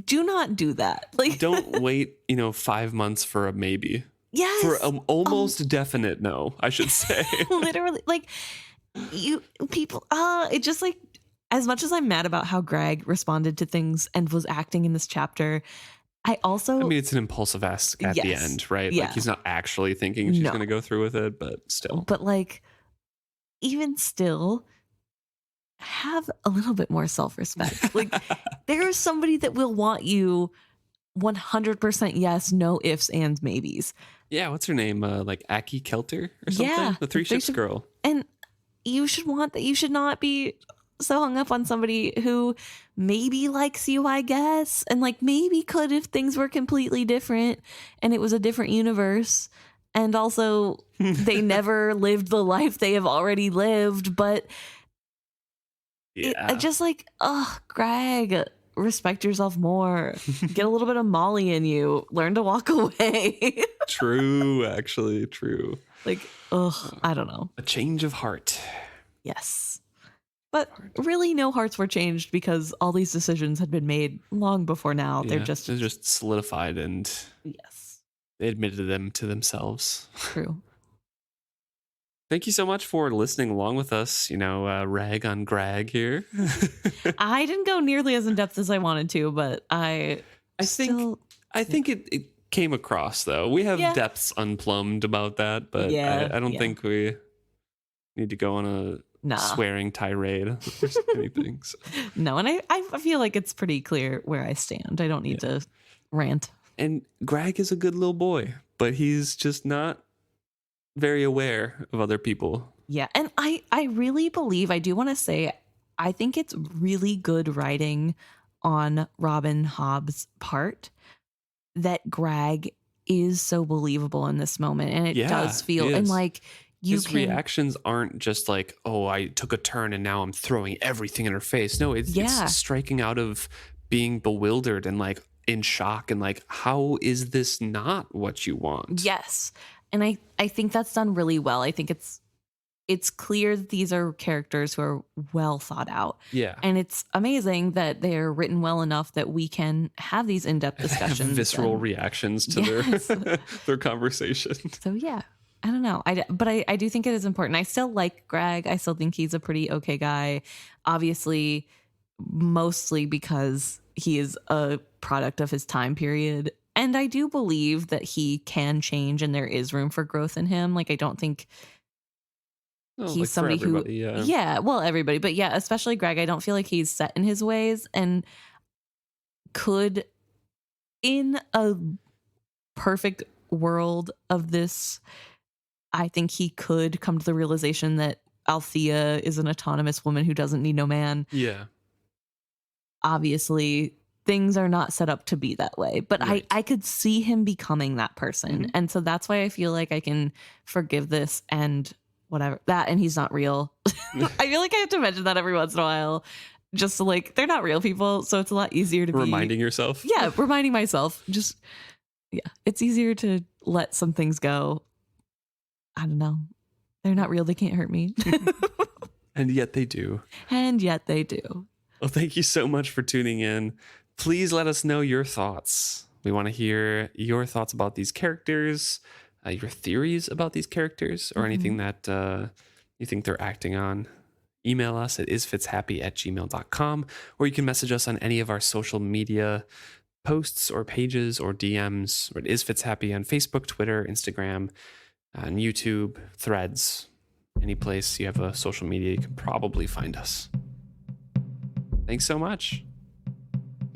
Do not do that. Like, Don't wait, 5 months for a maybe. yes. For an almost definite no, I should say. Literally, like, you people, it just like, as much as I'm mad about how Greg responded to things and was acting in this chapter, I mean, it's an impulsive ask at the Yes. end, right? Yeah. Like, he's not actually thinking she's No. going to go through with it, but still. but like, even still, have a little bit more self-respect. Like, there is somebody that will want you 100% yes, no ifs and maybes. Yeah, what's her name? Like Aki Kelter or something? Yeah, The Three Ships Ships- girl. And you should want that. You should not be so hung up on somebody who maybe likes you, I guess, and like maybe could if things were completely different and it was a different universe. And also, they never lived the life they have already lived. But Yeah. just like, Greg, respect yourself more. Get a little bit of Molly in you. Learn to walk away. True, actually, true. Like, I don't know. A change of heart. Yes. But really, no hearts were changed because all these decisions had been made long before now. Yeah, They're just solidified, and yes, they admitted them to themselves. true. Thank you so much for listening along with us. Rag on Grag here. I didn't go nearly as in depth as I wanted to, but I think it came across though. We have depths unplumbed about that, but I don't think we need to go on a swearing tirade or anything. So. No, and I feel like it's pretty clear where I stand. I don't need to rant. And Greg is a good little boy, but he's just not very aware of other people. Yeah, and I really believe, I do want to say, I think it's really good writing on Robin Hobb's part that Greg is so believable in this moment, and it does feel, and like his reactions aren't just like, oh, I took a turn and now I'm throwing everything in her face. No, it's striking out of being bewildered and like in shock and like, how is this not what you want? Yes. And I think that's done really well. I think it's it's clear that these are characters who are well thought out. Yeah. And it's amazing that they're written well enough that we can have these in-depth Have discussions. visceral reactions to Yes. their conversation. So yeah, I don't know. But I do think it is important. I still like Greg. I still think he's a pretty okay guy. Obviously, mostly because he is a product of his time period. And I do believe that he can change and there is room for growth in him. Like, I don't think Oh, he's like for somebody who, everybody, yeah. well, everybody, but yeah, especially Greg. I don't feel like he's set in his ways and could, in a perfect world of this, I think he could come to the realization that Althea is an autonomous woman who doesn't need no man. Yeah. Obviously, things are not set up to be that way, but Right. I could see him becoming that person. Mhm. And so that's why I feel like I can forgive this and whatever that, and he's not real. I feel like I have to mention that every once in a while, just to, like, they're not real people. So it's a lot easier to Reminding yourself. Yeah, reminding myself. Just, yeah, it's easier to let some things go. I don't know. They're not real. They can't hurt me. And yet they do. And yet they do. Well, thank you so much for tuning in. Please let us know your thoughts. We want to hear your thoughts about these characters, your theories about these characters, or anything that you think they're acting on. Email us at isfitshappy@gmail.com, or you can message us on any of our social media posts or pages or DMs. Or isfitshappy on Facebook, Twitter, Instagram, on YouTube, Threads. Any place you have a social media, you can probably find us. Thanks so much.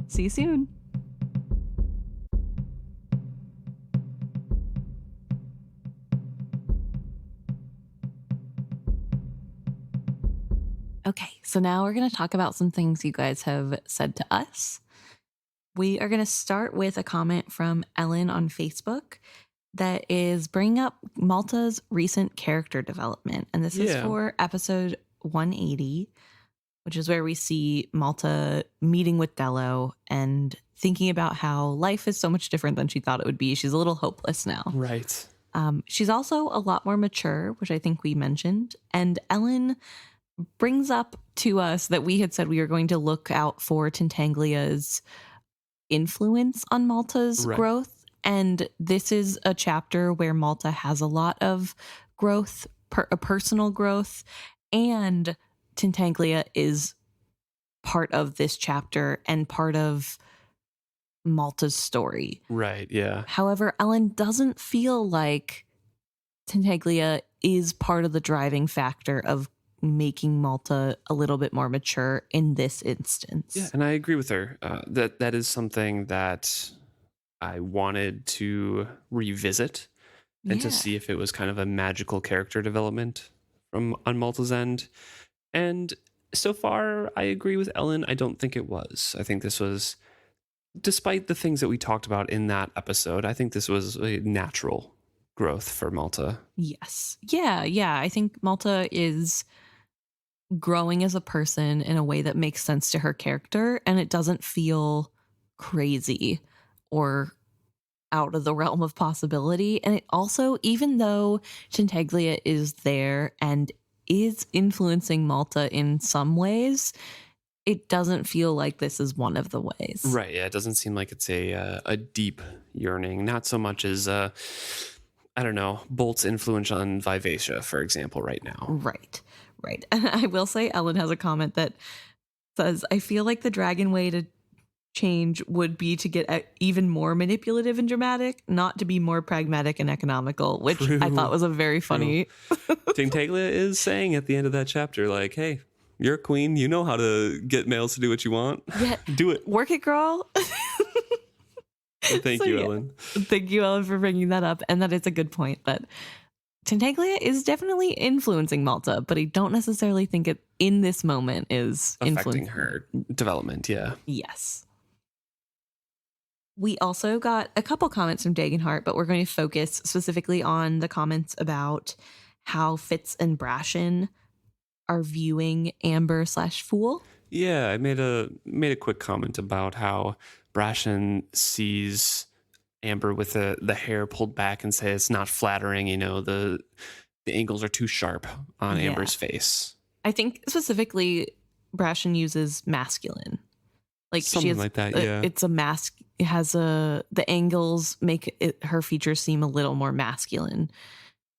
See you soon. Okay, so now we're going to talk about some things you guys have said to us. We are going to start with a comment from Ellen on Facebook that is bringing up Malta's recent character development. And this is for episode 180, which is where we see Malta meeting with Dello and thinking about how life is so much different than she thought it would be. She's a little hopeless now. Right. She's also a lot more mature, which I think we mentioned. And Ellen brings up to us that we had said we were going to look out for Tintaglia's influence on Malta's growth. And this is a chapter where Malta has a lot of growth, personal growth, and Tintaglia is part of this chapter and part of Malta's story. Right, yeah. However, Ellen doesn't feel like Tintaglia is part of the driving factor of making Malta a little bit more mature in this instance. Yeah, and I agree with her. That is something that I wanted to revisit and to see if it was kind of a magical character development on Malta's end. And so far, I agree with Ellen. I don't think it was. I think this was, despite the things that we talked about in that episode, I think this was a natural growth for Malta. Yes. Yeah. I think Malta is growing as a person in a way that makes sense to her character, and it doesn't feel crazy or out of the realm of possibility. And it also, even though Tintaglia is there and is influencing Malta in some ways, it doesn't feel like this is one of the ways. Right. Yeah. It doesn't seem like it's a deep yearning. Not so much as I don't know, Bolt's influence on Vivacia, for example, right now. Right. And I will say Ellen has a comment that says, I feel like the dragon way to change would be to get even more manipulative and dramatic, not to be more pragmatic and economical, which I thought was a very funny. Tintaglia is saying at the end of that chapter, like, hey, you're a queen. You know how to get males to do what you want. Yeah. Do it. Work it, girl. Thank you, Ellen. Thank you, Ellen, for bringing that up. And that is a good point, that Tintaglia is definitely influencing Malta, but I don't necessarily think it in this moment is affecting her development. Yeah. Yes. We also got a couple comments from Dagenhart, but we're going to focus specifically on the comments about how Fitz and Brashen are viewing Amber/Fool. Yeah, I made a quick comment about how Brashen sees Amber with the hair pulled back and say it's not flattering, you know, the the angles are too sharp on Yeah. Amber's face. I think specifically Brashen uses masculine. Like she Something has, like that, yeah. it's a mask. It has the angles make her features seem a little more masculine.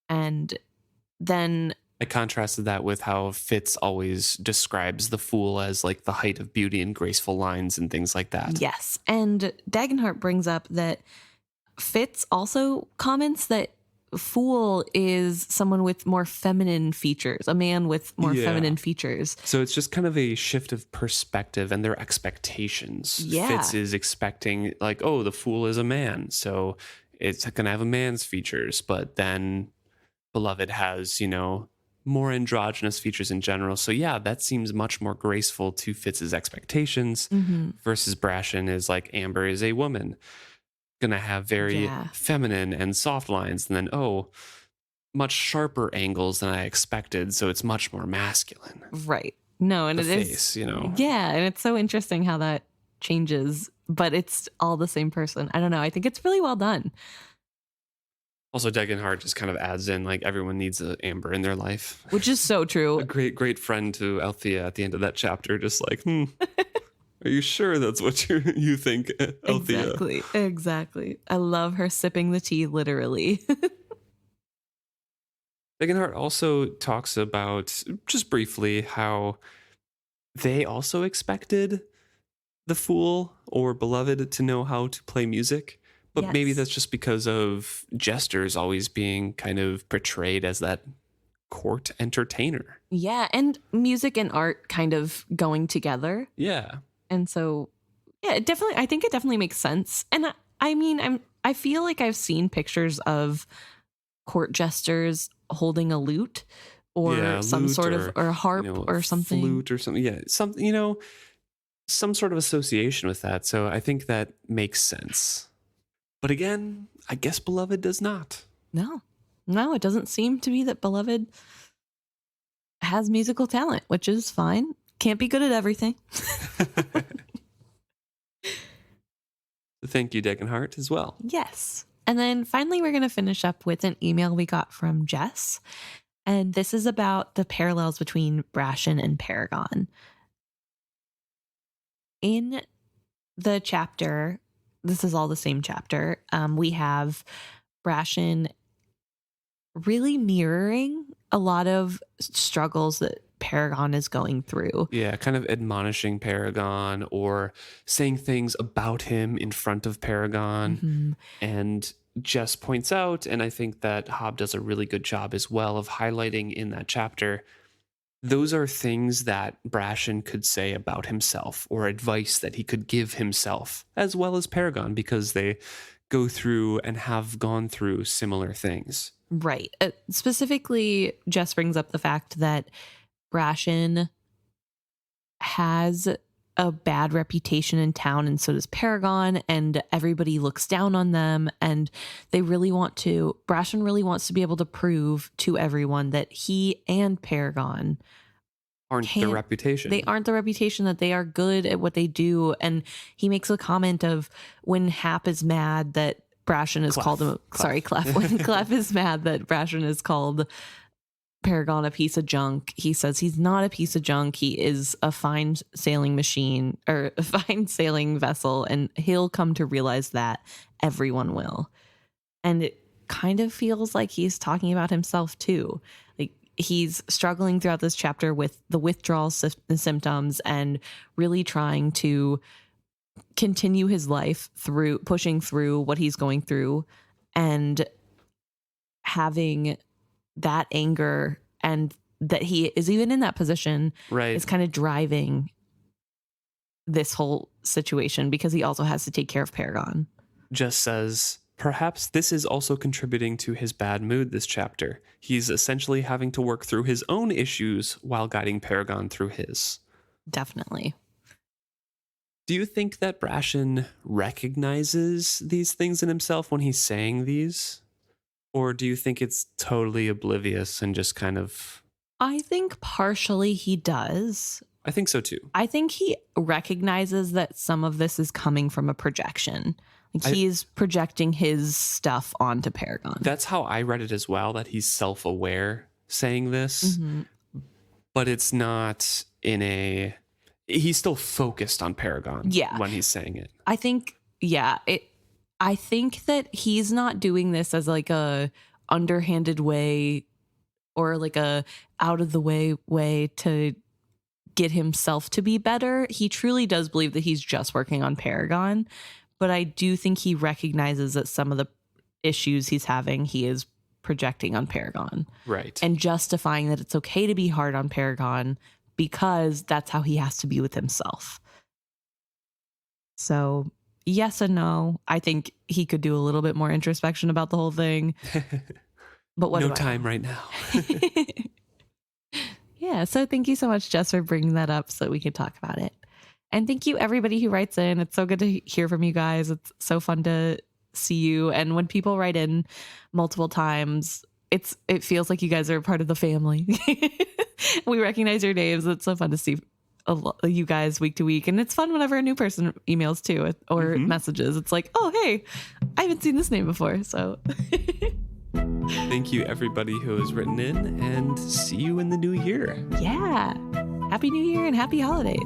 And then I contrasted that with how Fitz always describes the fool as like the height of beauty and graceful lines and things like that. yes. And Dagenhart brings up that Fitz also comments that fool is someone with more feminine features, a man with more feminine features. So it's just kind of a shift of perspective and their expectations. Yeah. Fitz is expecting like, oh, the fool is a man, so it's going to have a man's features. But then Beloved has, more androgynous features in general. So yeah, that seems much more graceful to Fitz's expectations versus Brashen is like Amber is a woman. Gonna have very feminine and soft lines, and then much sharper angles than I expected, so it's much more masculine. Right. No, and the it face, is yeah, and it's so interesting how that changes, but it's all the same person. I don't know, I think it's really well done. Also, Dagenhart just kind of adds in like everyone needs an Amber in their life, which is so true. A great friend to Althea at the end of that chapter, just like are you sure that's what you think, Althea? Exactly. I love her sipping the tea, literally. Dagenhart also talks about, just briefly, how they also expected the Fool or Beloved to know how to play music, but maybe that's just because of Jesters always being kind of portrayed as that court entertainer. Yeah, and music and art kind of going together. Yeah. And so, yeah, I think it definitely makes sense. And I feel like I've seen pictures of court jesters holding a lute or some sort of, or a harp or something. Flute or something. Yeah. Something, some sort of association with that. So I think that makes sense. But again, I guess Beloved does not. No, it doesn't seem to be that Beloved has musical talent, which is fine. Can't be good at everything. Thank you, Dagenhart, as well. Yes. And then finally, we're going to finish up with an email we got from Jess. And this is about the parallels between Brashen and Paragon. In the chapter, this is all the same chapter, we have Brashen really mirroring a lot of struggles that Paragon is going through. Yeah, kind of admonishing Paragon or saying things about him in front of Paragon. And Jess points out, and I think that Hobb does a really good job as well of highlighting in that chapter, those are things that Brashen could say about himself or advice that he could give himself, as well as Paragon, because they go through and have gone through similar things. Right. Specifically, Jess brings up the fact that Brashen has a bad reputation in town, and so does Paragon, and everybody looks down on them, and Brashen really wants to be able to prove to everyone that he and Paragon aren't the reputation. They aren't the reputation, that they are good at what they do. And he makes a comment of when Hap is mad that Brashen is called him. Sorry, Clef. When Clef is mad that Brashen is called Paragon a piece of junk, he says he's not a piece of junk. He is a fine sailing machine, or a fine sailing vessel, and he'll come to realize that. Everyone will. And it kind of feels like he's talking about himself too. Like he's struggling throughout this chapter with the withdrawal symptoms and really trying to continue his life through pushing through what he's going through, and having that anger and that he is even in that position is kind of driving this whole situation, because he also has to take care of Paragon. Just says, perhaps this is also contributing to his bad mood this chapter. He's essentially having to work through his own issues while guiding Paragon through his. Definitely. Do you think that Brashen recognizes these things in himself when he's saying these? Or do you think it's totally oblivious and just kind of... I think partially he does. I think so too. I think he recognizes that some of this is coming from a projection. Like he's projecting his stuff onto Paragon. That's how I read it as well, that he's self-aware saying this, but it's not in a... He's still focused on Paragon when he's saying it. I think, I think that he's not doing this as like a underhanded way or like a out of the way to get himself to be better. He truly does believe that he's just working on Paragon, but I do think he recognizes that some of the issues he's having, he is projecting on Paragon. Right. And justifying that it's okay to be hard on Paragon because that's how he has to be with himself. So yes and no. I think he could do a little bit more introspection about the whole thing. But what? No time right now. Yeah. So thank you so much, Jess, for bringing that up so that we could talk about it. And thank you everybody who writes in. It's so good to hear from you guys. It's so fun to see you. And when people write in multiple times, it feels like you guys are part of the family. We recognize your names. It's so fun to see you guys week to week. And it's fun whenever a new person emails too or messages. It's like, oh, hey, I haven't seen this name before. So thank you everybody who has written in, and see you in the new year. Yeah. Happy New Year and happy holidays.